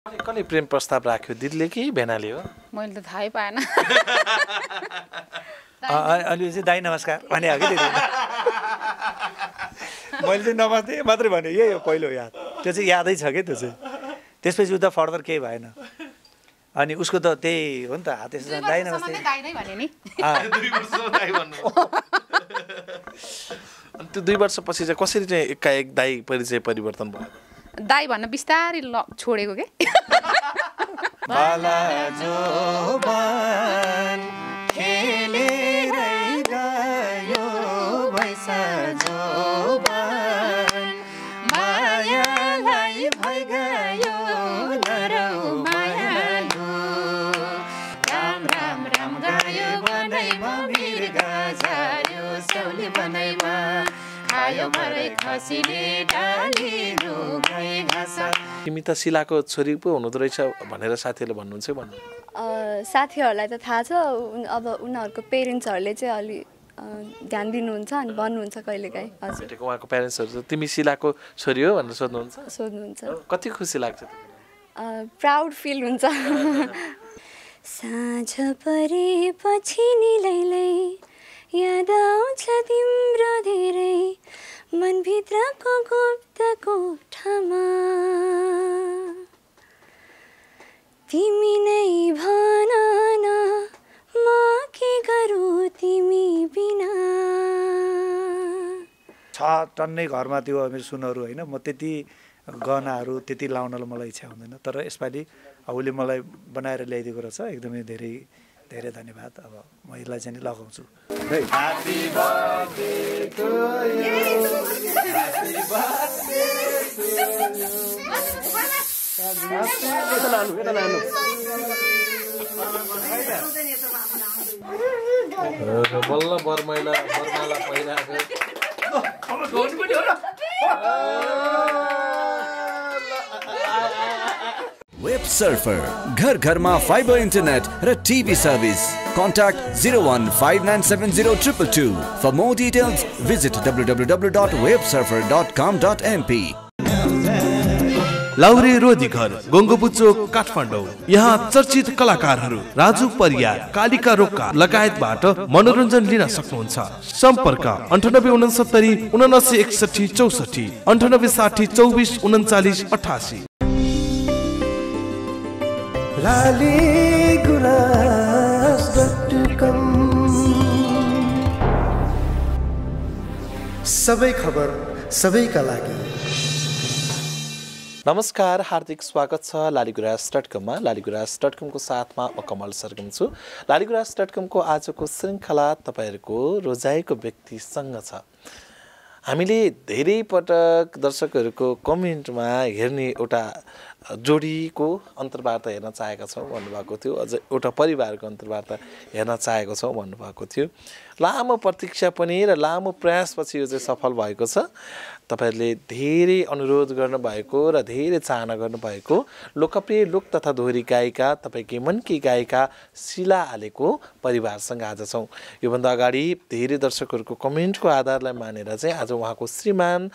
कसले प्रेम प्रस्ताव राख्यो, दिदीले कि भेनाले हो? मैले त थाहै पाएन। अनि चाहिँ दाइ नमस्कार भने हो कि दिदी मैले चाहिँ नमस्ते मात्रै भने यही हो पहिलो याद, त्यो चाहिँ यादै छ कि त्यो चाहिँ। त्यसपछि उता फर्दर केही भएन। अनि उसको त त्यही हो नि त, त्यसो दाइ नमस्ते अनि त्यो 2 वर्षपछि चाहिँ कसरी चाहिँ एकाएक दाइ परिचय परिवर्तन भयो? दाइ भन्न बिस्तारै छोडेको के। तिमी त शिलाको छोरी पो हुनुहुँदो रहेछ भनेर साथीहरूले भन्नुहुन्छ भन्नु? साथीहरूलाई त थाहा छ, अब उनीहरूको पेरेन्ट्सहरूले चाहिँ अलि ध्यान दिनुहुन्छ अनि भन्नुहुन्छ कहिलेकाहीँ। हजुर, भेटेको उहाँको प्यारेन्ट्सहरू तिमी शिलाको छोरी हो भनेर सोध्नुहुन्छ। कति खुसी लाग्छ? प्राउड फिल हुन्छ। साँझ परेपछि निलैलै याद आउँछ तिम्रो धेरै, मनभित्रको गुप्त कोठामा तिमी नै भन न म के गरौँ तिमी बिना। छ टन्नै घरमा त्यो मेरो सुनहरू होइन, म त्यति गहनाहरू त्यति लाउनलाई मलाई इच्छा हुँदैन, तर यसपालि उसले मलाई बनाएर ल्याइदिएको रहेछ, एकदमै धेरै धेरै धन्यवाद। अब म यसलाई चाहिँ लगाउँछु। बल्ल बर्माला पहिराको वेब सर्फर घर घरमा फाइबर इन्टरनेट र TV service. Contact 015970222. For more details, visit www.websurfer.com.mp. Laure Rodhighar, गोङ्गोबुचो, काठमाडौँ। यहाँ चर्चित कलाकारहरू राजु परियार, कालिका रोक्का लगायतबाट मनोरञ्जन लिन सक्नुहुन्छ। सम्पर्क 9869 7961 64, 9860 24 39 88। सबै खबर सबैका लागि। नमस्कार, हार्दिक स्वागत छ लालीगुराँस.com मा। लालीगुराँस.com को साथमा म कमल सरगम छु। लालीगुराँस.com को आजको श्रृङ्खला तपाईहरूको रोजाइको व्यक्तिसँग छ। हामीले धेरै पटक दर्शकहरूको कमेन्टमा हेर्ने एउटा जोडीको अन्तर्वार्ता हेर्न चाहेका छौँ भन्नुभएको थियो, अझ एउटा परिवारको अन्तर्वार्ता हेर्न चाहेको छौँ भन्नुभएको थियो। लामो प्रतीक्षा पनि र लामो प्रयासपछि यो चाहिँ सफल भएको छ। तपाईहरूले धेरै अनुरोध गर्नुभएको र धेरै चाहना गर्नुभएको लोकप्रिय लोक तथा दोहोरी गायिका तपाईँकै मनकी गायिका शिला आलेको परिवारसँग आज छौँ। योभन्दा अगाडि धेरै दर्शकहरूको कमेन्टको आधारलाई मानेर चाहिँ आज उहाँको श्रीमान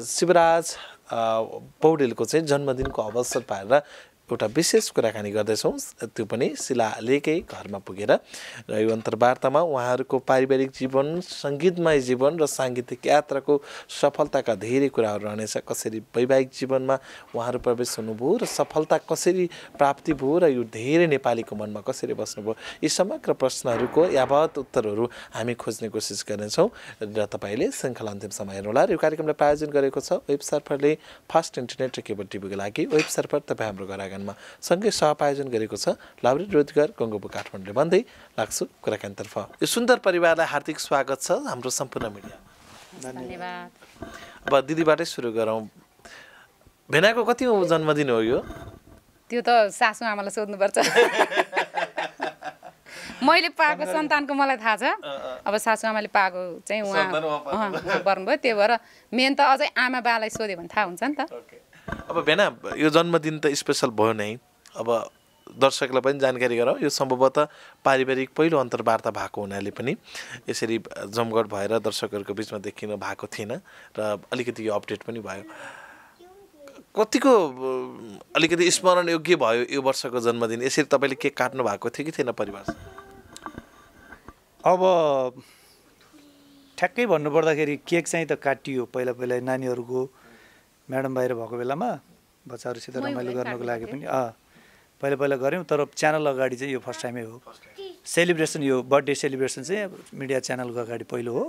शिवराज पौडेलको चाहिँ जन्मदिनको अवसर पारेर एउटा विशेष कुराकानी गर्दैछौँ, त्यो पनि शिला आलेकै घरमा पुगेर। र यो अन्तर्वार्तामा उहाँहरूको पारिवारिक जीवन, सङ्गीतमय जीवन र साङ्गीतिक यात्राको सफलताका धेरै कुराहरू रहनेछ। कसरी वैवाहिक जीवनमा उहाँहरू प्रवेश हुनुभयो र सफलता कसरी प्राप्ति भयो र यो धेरै नेपालीको मनमा कसरी बस्नुभयो, यी समग्र प्रश्नहरूको यावत उत्तरहरू हामी खोज्ने कोसिस गर्नेछौँ। र तपाईँले श्रृङ्खला अन्तिम समय हेर्नुहोला। र यो कार्यक्रमलाई प्रायोजन गरेको छ वेब सर्फरले। फास्ट इन्टरनेट र केबल टिभीको लागि वेब सर्फर तपाईँ हाम्रो घर सँगै सहपायोजन गरेको छ लाउरे रोजगार गङ्गोबु काठमाडौँले। भन्दै लाग्छु कुराकानीतर्फ। यो सुन्दर परिवारलाई हार्दिक स्वागत छ हाम्रो सम्पूर्ण मिडिया। धन्यवाद। अब दिदीबाटै सुरु गरौँ। भेनाको कति जन्मदिन हो यो? त्यो त सासु आमालाई सोध्नुपर्छ। मैले पाएको सन्तानको मलाई थाहा छ, अब सासु आमाले पाएको चाहिँ उहाँ पर्नुभयो, त्यही भएर मेन त अझै आमा बालाई सोध्यो भने थाहा हुन्छ नि त। अब भेना यो जन्मदिन त स्पेसल भयो नै। अब दर्शकलाई पनि जानकारी गराउँ, यो सम्भवतः पारिवारिक पहिलो अन्तर्वार्ता भएको हुनाले पनि यसरी जमघट भएर दर्शकहरूको बिचमा देखिन भएको थिएन र अलिकति यो अपडेट पनि भयो। कतिको अलिकति स्मरण योग्य भयो यो वर्षको जन्मदिन? यसरी तपाईँले केक काट्नु भएको थियो कि थिएन परिवारसँग? अब ठ्याक्कै भन्नुपर्दाखेरि केक चाहिँ त काटियो पहिला नानीहरूको म्याडम बाहिर भएको बेलामा बच्चाहरूसित रमाइलो गर्नको लागि पनि पहिला गऱ्यौँ। तर च्यानल अगाडि चाहिँ यो फर्स्ट टाइमै हो सेलिब्रेसन। यो बर्थडे सेलिब्रेसन चाहिँ मिडिया च्यानलको अगाडि पहिलो हो।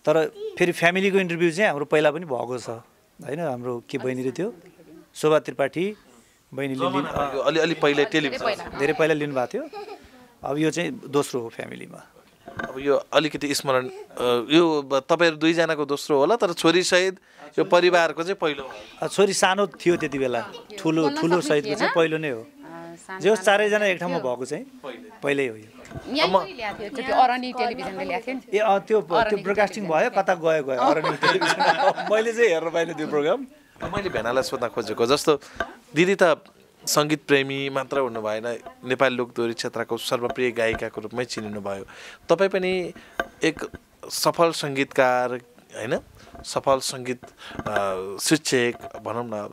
तर फेरि फ्यामिलीको इन्टरभ्यू चाहिँ हाम्रो पहिला पनि भएको छ होइन। हाम्रो के बहिनीले थियो शोभा त्रिपाठी बहिनीले अलि पहिला टेलिभिजन धेरै पहिला लिनुभएको थियो। अब यो चाहिँ दोस्रो हो फ्यामिलीमा। अब यो अलिकति स्मरण यो तपाईँहरू दुईजनाको दोस्रो होला, तर छोरीसहित यो परिवारको चाहिँ पहिलो। छोरी सानो थियो त्यति बेला, ठुलो सहितको चाहिँ पहिलो नै हो। जो चारैजना एक ठाउँमा भएको चाहिँ पहिल्यै हो। त्यो ब्रोडकास्टिङ भयो, कता गयो अरण्य टेलिभिजन। मैले चाहिँ हेर्न पाइनँ त्यो प्रोग्राम। मैले भेनालाई सोध्न खोजेको जस्तो दिदी त सङ्गीत प्रेमी मात्र हुनु भएन, नेपाली लोकदोहोरी क्षेत्रको सर्वप्रिय गायिकाको रूपमै चिनिनु भयो। तपाईँ पनि एक सफल सङ्गीतकार होइन, सफल सङ्गीत शिक्षक भनौँ न।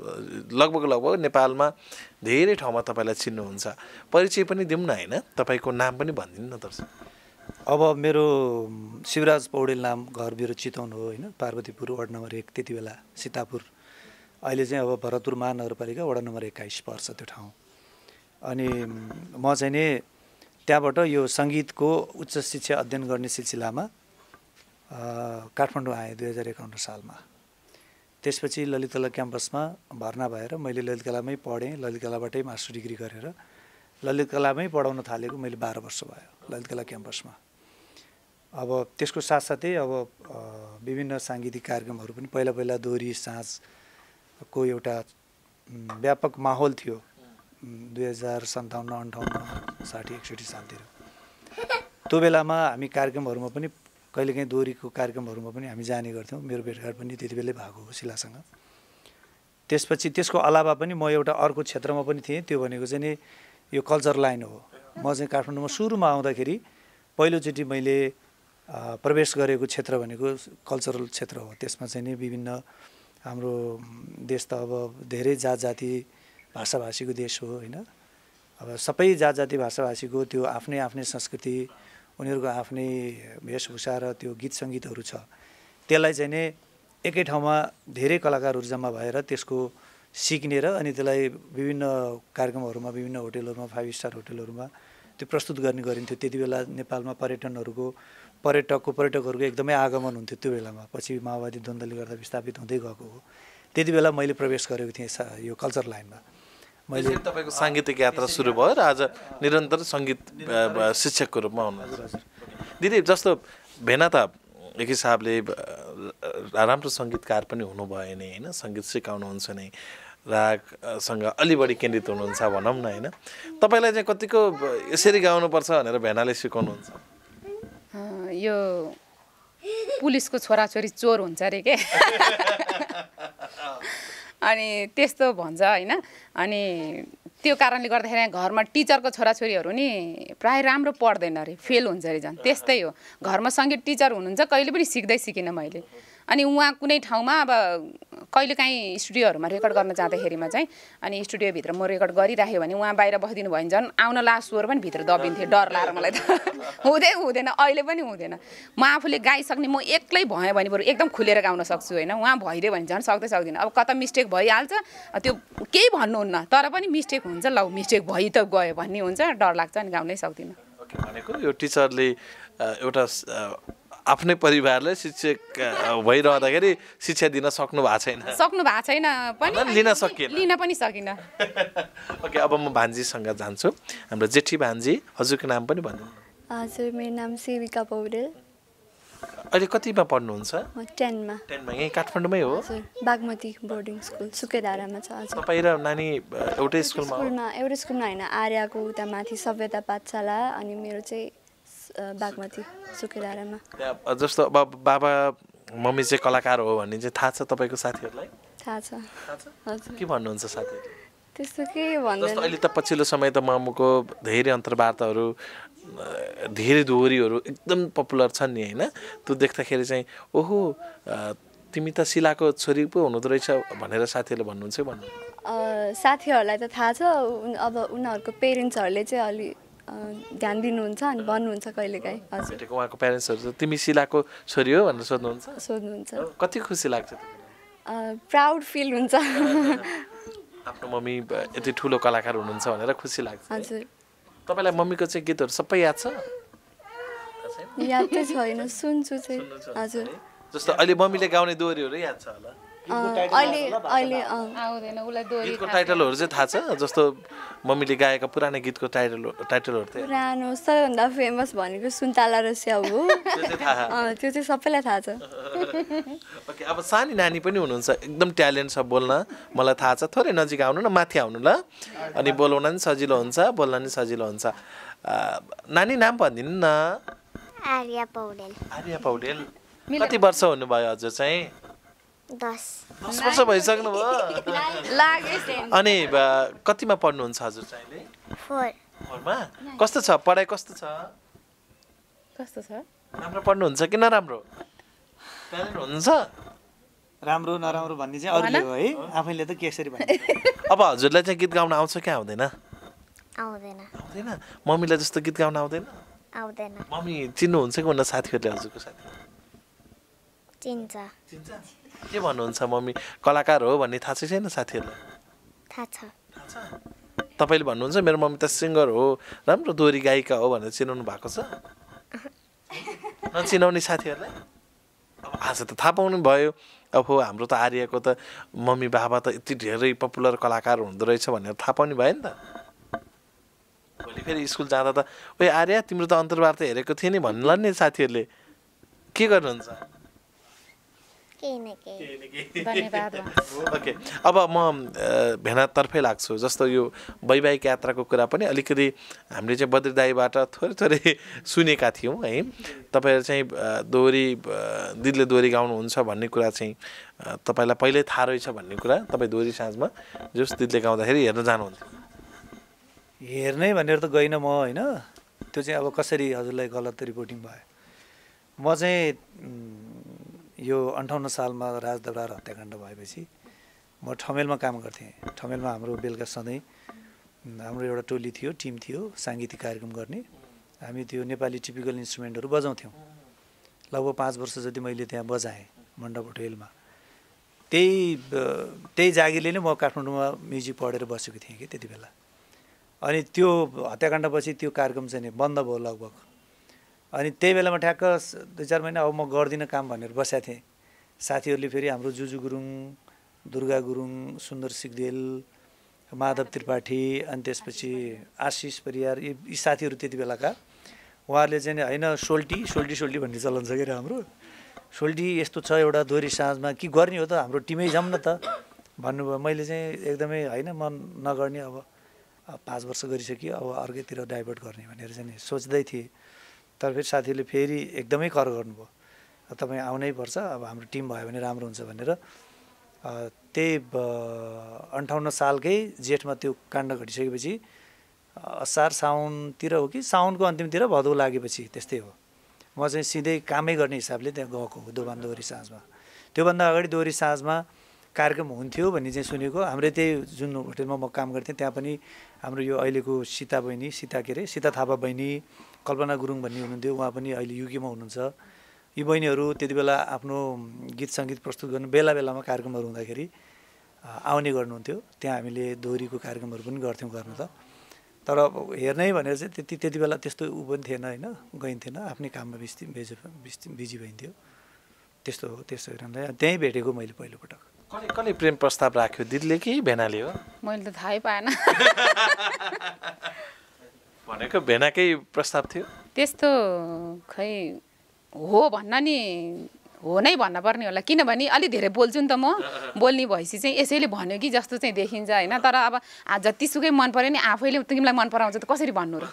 लगभग नेपालमा धेरै ठाउँमा तपाईँलाई चिन्नुहुन्छ। परिचय पनि दिउँ न होइन, तपाईँको नाम पनि भनिदिनु न दर्शक। अब मेरो शिवराज पौडेल नाम, घर मेरो चितवन हो होइन, पार्वतीपुर वार्ड नम्बर 1 त्यति बेला सीतापुर। अहिले चाहिँ अब भरतपुर महानगरपालिका वडा नम्बर 21 पर्छ त्यो ठाउँ। अनि म चाहिँ नि त्यहाँबाट यो सङ्गीतको उच्च शिक्षा अध्ययन गर्ने सिलसिलामा काठमाडौँ आएँ 2051 सालमा। त्यसपछि ललितकला क्याम्पसमा भर्ना भएर मैले ललितकलामै पढेँ। ललितकलाबाटै मास्टर डिग्री गरेर ललितकलामै पढाउन थालेको मैले 12 वर्ष भयो ललितकला क्याम्पसमा। अब त्यसको साथसाथै अब विभिन्न साङ्गीतिक कार्यक्रमहरू पनि पहिला दोहोरी साँझको एउटा व्यापक माहौल थियो 2057, 58, 60, 61 सालतिर। त्यो बेलामा हामी कार्यक्रमहरूमा पनि कहिलेकाहीँ दोहोरीको कार्यक्रमहरूमा पनि हामी जाने गर्थ्यौँ। मेरो भेटघाट पनि त्यति बेलै भएको हो शिलासँग। त्यसपछि त्यसको अलावा पनि म एउटा अर्को क्षेत्रमा पनि थिएँ। त्यो भनेको चाहिँ नि यो कल्चर लाइन हो। म चाहिँ काठमाडौँमा सुरुमा आउँदाखेरि पहिलोचोटि मैले प्रवेश गरेको क्षेत्र भनेको कल्चरल क्षेत्र हो। त्यसमा चाहिँ नि विभिन्न हाम्रो देश त अब धेरै जात जाति भाषाभाषीको देश हो होइन। अब सबै जात जाति भाषाभाषीको त्यो आफ्नै संस्कृति, उनीहरूको आफ्नै वेशभूषा र त्यो गीत सङ्गीतहरू छ। त्यसलाई चाहिँ नि एकै ठाउँमा धेरै कलाकारहरू जम्मा भएर त्यसको सिक्ने र अनि त्यसलाई विभिन्न कार्यक्रमहरूमा, विभिन्न होटलहरूमा, 5 स्टार होटलहरूमा त्यो प्रस्तुत गर्ने गरिन्थ्यो। त्यति बेला नेपालमा पर्यटकहरूको एकदमै आगमन हुन्थ्यो त्यो बेलामा। पछि माओवादी द्वन्द्वले गर्दा विस्थापित हुँदै गएको हो। त्यति बेला मैले प्रवेश गरेको थिएँ यो कल्चर लाइनमा। मैले तपाईँको साङ्गीतिक यात्रा सुरु भयो र आज निरन्तर सङ्गीत शिक्षकको रूपमा हुनुहुन्छ। दिदी जस्तो भेना त एक हिसाबले राम्रो सङ्गीतकार पनि हुनुभयो नै होइन, सङ्गीत सिकाउनुहुन्छ नै, रागसँग अलि बढी केन्द्रित हुनुहुन्छ भनौँ न होइन। तपाईँलाई चाहिँ कतिको यसरी गाउनुपर्छ भनेर भेनाले सिकाउनुहुन्छ? यो पुलिसको छोराछोरी चोर हुन्छ अरे के अनि त्यस्तो भन्छ होइन। अनि त्यो कारणले गर्दाखेरि घरमा टिचरको छोराछोरीहरू नि प्राय राम्रो पढ्दैन अरे, फेल हुन्छ अरे झन्। त्यस्तै हो, घरमा सङ्गीत टिचर हुनुहुन्छ, कहिले पनि सिकिनँ मैले। अनि उहाँ कुनै ठाउँमा अब कहिलेकाहीँ स्टुडियोहरूमा रेकर्ड गर्न जाँदाखेरिमा चाहिँ अनि स्टुडियोभित्र म रेकर्ड गरिराखेँ भने उहाँ बाहिर बसिदिनु भयो भने झन् आउन ला स्वर पनि भित्र दबिन्थ्यो, डर लाएर मलाई त हुँदैन, अहिले पनि हुँदैन। म आफूले गाइसक्ने, म एक्लै भएँ भने बरु एकदम खुलेर गाउन सक्छु होइन। उहाँ भइदियो भने झन् सक्दिनँ। अब कता मिस्टेक भइहाल्छ, त्यो केही भन्नुहुन्न, तर पनि मिस्टेक हुन्छ, ल मिस्टेक भइ त गयो भन्ने हुन्छ, डर लाग्छ अनि गाउनै सक्दिनँ। भनेको यो टिचरले एउटा आफ्नै परिवारलाई शिक्षक भइरहँदाखेरि शिक्षा दिन सक्नु भएको छैन पनि, लिन पनि सकिनँ। ओके, अब म भान्जीसँग जान्छु। हाम्रो जेठी भान्जी, हजुरको नाम पनि भन्नु। हजुर, मेरो नाम सेविका पौडेल। अहिले कतिमा पढ्नुहुन्छ? म 10 मा। यहीँ काठमाडौँमै हो? हजुर, बागमती बोर्डिङ स्कुल सुकेदारामा छ। हजुर, तपाईँ र नानी एउटै स्कुलमा? एउटै स्कुलमा होइन, आर्याको उता माथि सभ्यता पाठशाला, अनि मेरो चाहिँ बागमती सुकेदारामा। जस्तो अब बाबा मम्मी चाहिँ कलाकार हो भन्ने चाहिँ थाहा छ तपाईँको साथीहरूलाई? थाहा छ। हजुर, के भन्नुहुन्छ साथीहरूले? त्यस्तो के भन्दैन। जस्तो अहिले त पछिल्लो समय त मामुको धेरै अन्तर्वार्ताहरू, धेरै दोहोरीहरू एकदम पपुलर छन् नि होइन। त्यो देख्दाखेरि चाहिँ ओहो तिमी त शिलाको छोरी पो हुनुहुँदो रहेछ भनेर साथीहरूले भन्नुहुन्छ भन्नु साथीहरूलाई त थाहा छ अब उनीहरूको पेरेन्ट्सहरूले चाहिँ अलि ध्यान दिनुहुन्छ अनि भन्नुहुन्छ कहिलेकाहीँ हजुर भेटेको उहाँको प्यारेन्ट्सहरू तिमी शिलाको छोरी हो भनेर सोध्नुहुन्छ कति खुसी लाग्छ प्राउड फिल हुन्छ आफ्नो मम्मी यति ठुलो कलाकार हुनुहुन्छ भनेर खुसी लाग्छ हजुर तपाईँलाई मम्मीको चाहिँ गीतहरू सबै याद छ याद चाहिँ छैन सुन्छु चाहिँ हजुर जस्तो अहिले मम्मीले गाउने दोहोरीहरू याद छ होला आउँदैन उसलाई दोहोरी गीतको टाइटलहरू चाहिँ थाहा छ जस्तो मम्मीले गाएका पुरानो गीतको टाइटलहरू चाहिँ पुरानो सबैभन्दा फेमस भनेको सुन्तला र स्याउ हो त्यो चाहिँ सबैलाई थाहा छ ओके अब सानी नानी पनि हुनुहुन्छ एकदम ट्यालेन्ट छ बोल्न मलाई थाहा छ थोरै नजिक आउनु न माथि आउनु ल अनि बोलाउन नि सजिलो हुन्छ बोल्न नि सजिलो हुन्छ नानी नाम भनिदिनु न आर्या पौडेल कति वर्ष हुनुभयो हजुर चाहिँ 10 वर्ष भइसक्नु भयो अनि कतिमा पढ्नुहुन्छ हजुर चाहिँ अहिले 4 मा कस्तो छ पढाइ कस्तो छ राम्रो पढ्नुहुन्छ कि नराम्रो ट्यालेन्ट हुनुहुन्छ राम्रो नराम्रो भन्ने चाहिँ अरूले हो है आफैले त केसरी भन्ने अब हजुरलाई चाहिँ गीत गाउन आउँछ कि आउँदैन आउँदैन मम्मीलाई जस्तो गीत गाउन आउँदैन मम्मी चिन्नुहुन्छ कि हुन्न साथीहरूले हजुरको साथी चिन्छ के भन्नुहुन्छ मम्मी कलाकार हो भन्ने थाहा छैन साथीहरूलाई थाहा छ तपाईँले भन्नुहुन्छ मेरो मम्मी त सिङ्गर हो राम्रो दोहोरी गायिका हो भनेर चिनाउनु भएको छ नचिनाउने साथीहरूलाई अब आज त थाहा पाउनु भयो अब हो हाम्रो त आर्यको त मम्मी बाबा त यति धेरै पपुलर कलाकार हुँदो रहेछ भनेर थाहा पाउने भयो नि त भोलि फेरि स्कुल जाँदा त ओए आर्य तिम्रो त अन्तर्वार्ता हेरेको थिएँ नि भन्नुला नि साथीहरूले के गर्नुहुन्छ ओके अब म भेनातर्फै लाग्छु जस्तो यो वैवाहिक यात्राको कुरा पनि अलिकति हामीले चाहिँ बद्री दाईबाट थोरै सुनेका थियौँ है तपाईँहरू चाहिँ दोहोरी दिदीले दोहोरी गाउनुहुन्छ भन्ने कुरा चाहिँ तपाईँलाई पहिल्यै थाहा रहेछ भन्ने कुरा तपाईँ दोहोरी साँझमा जस दिदीले गाउँदाखेरि हेर्न जानुहुन्थ्यो हेर्नै भनेर त गइनँ म होइन त्यो चाहिँ अब कसरी हजुरलाई गलत रिपोर्टिङ भयो म चाहिँ यो 58 सालमा राजदरबार हत्याकाण्ड भएपछि म ठमेलमा काम गर्थेँ ठमेलमा हाम्रो बेलुका सधैँ हाम्रो एउटा टोली थियो टिम थियो साङ्गीतिक कार्यक्रम गर्ने हामी त्यो नेपाली टिपिकल इन्स्ट्रुमेन्टहरू बजाउँथ्यौँ लगभग 5 वर्ष जति मैले त्यहाँ बजाएँ मण्डप होटेलमा त्यही जागिरले नै म काठमाडौँमा म्युजिक पढेर बसेको थिएँ कि त्यति बेला अनि त्यो हत्याकाण्डपछि त्यो कार्यक्रम चाहिँ बन्द भयो लगभग अनि त्यही बेलामा ठ्याक्क 2-4 महिना अब म गर्दिनँ काम भनेर बसेको थिएँ साथीहरूले फेरि हाम्रो जुजु गुरुङ दुर्गा गुरुङ सुन्दर सिग्देल माधव त्रिपाठी अनि त्यसपछि आशिष परियार यी साथीहरू त्यति बेलाका उहाँहरूले चाहिँ होइन सोल्टी भन्ने चलन छ के हाम्रो सोल्टी यस्तो छ एउटा दोहोरी साँझमा के गर्ने हो त हाम्रो टिमै जाऊँ न त भन्नुभयो मैले चाहिँ एकदमै होइन म नगर्ने अब 5 वर्ष गरिसक्यो अब अर्कैतिर डाइभर्ट गर्ने भनेर चाहिँ सोच्दै थिएँ तर फेरि साथीहरूले फेरि एकदमै कर गर्नुभयो तपाईँ आउनै पर्छ अब हाम्रो टिम भयो भने राम्रो हुन्छ भनेर त्यही 58 सालकै जेठमा त्यो काण्ड घटिसकेपछि असार साउनतिर हो कि साउनको अन्तिमतिर भदौ लागेपछि त्यस्तै हो म चाहिँ सिधै कामै गर्ने हिसाबले त्यहाँ गएको हो दोभान दोहोरी साँझमा त्योभन्दा अगाडि दोहोरी साँझमा कार्यक्रम हुन्थ्यो भन्ने चाहिँ सुनेको हाम्रो त्यही जुन होटेलमा म काम गर्थेँ त्यहाँ पनि हाम्रो यो अहिलेको सीता थापा बहिनी कल्पना गुरुङ भन्ने हुनुहुन्थ्यो उहाँ पनि अहिले युकेमा हुनुहुन्छ यी बहिनीहरू त्यति बेला आफ्नो गीत सङ्गीत प्रस्तुत गर्नु बेलामा कार्यक्रमहरू हुँदाखेरि आउने गर्नुहुन्थ्यो त्यहाँ हामीले दोहोरीको कार्यक्रमहरू पनि गर्थ्यौँ गर्नु त तर हेर्नै भनेर चाहिँ त्यति बेला त्यस्तो ऊ पनि थिएन होइन गइन्थेन आफ्नै काममा बिजी भइन्थ्यो त्यस्तो हो त्यस्तो हेर्नलाई त्यहीँ भेटेको मैले पहिलोपटक कसले प्रेम प्रस्ताव राख्यो दिदीले कि भेनाले हो मैले त थाहै पाएन भनेको भेनाकै प्रस्ताव थियो त्यस्तो खै हो भन्न नि हो नै भन्न पर्ने होला किनभने अलि धेरै बोल्छु नि त म बोल्ने भएपछि चाहिँ यसैले भन्यो कि जस्तो चाहिँ देखिन्छ होइन तर अब जतिसुकै मन पर्यो नि आफैले तिमीलाई मन पराउँछ त कसरी भन्नु र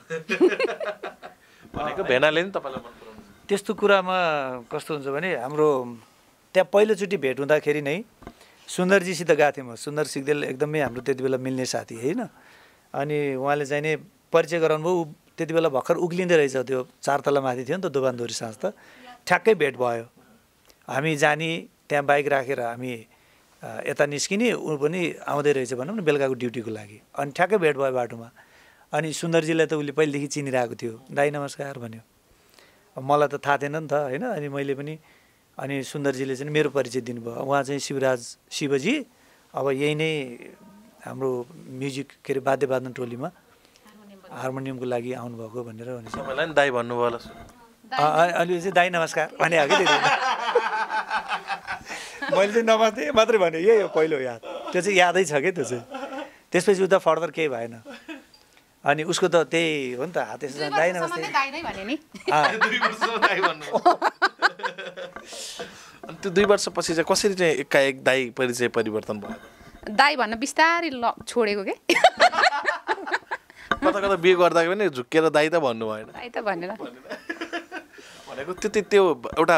भनेको भेनाले नि तपाईँलाई मन पराउँछ त्यस्तो कुरामा कस्तो हुन्छ भने हाम्रो त्यहाँ पहिलोचोटि भेट हुँदाखेरि नै सुन्दरजीसित गएको थिएँ म सुन्दर सिग्देल एकदमै हाम्रो त्यति बेला मिल्ने साथी होइन अनि उहाँले चाहिँ नि परिचय गराउनु भयो त्यति बेला भर्खर उक्लिँदै रहेछ त्यो 4 तला माथि थियो नि त दोभान दोहोरी साँझ त ठ्याक्कै भेट भयो हामी जाने त्यहाँ बाइक राखेर हामी यता निस्किने, ऊ पनि आउँदै रहेछ भनौँ न बेलुकाको ड्युटीको लागि। अनि ठ्याक्कै भेट भयो बाटोमा। अनि सुन्दरजीलाई त उसले पहिलेदेखि चिनिरहेको थियो, दाइ नमस्कार भन्यो। मलाई त थाहा थिएन नि त होइन। अनि मैले पनि अनि सुन्दरजीले चाहिँ मेरो परिचय दिनुभयो। उहाँ चाहिँ शिवजी अब यही नै हाम्रो म्युजिक के अरे वाद्यवादन टोलीमा हार्मोनियमको लागि आउनुभएको भनेर भनेपछि तपाईँलाई नि दाइ भन्नुभयो होला। अलि चाहिँ दाइ नमस्कार भने हो कि मैले चाहिँ नमस्ते मात्रै भने यही हो पहिलो याद। त्यो चाहिँ यादै छ कि त्यो चाहिँ। त्यसपछि उता फर्दर केही भएन। अनि उसको त त्यही हो नि त, हात यसो दाइ नमस्ते। अनि त्यो 2 वर्षपछि चाहिँ कसरी चाहिँ एकाएक दाइ परिचय परिवर्तन भयो? दाइ भन्न बिस्तारै छोडेको के कता कता बिहे गर्दा पनि झुक्केर दाइ त भन्नु भएन? दाइ त भनेर भनेको त्यो एउटा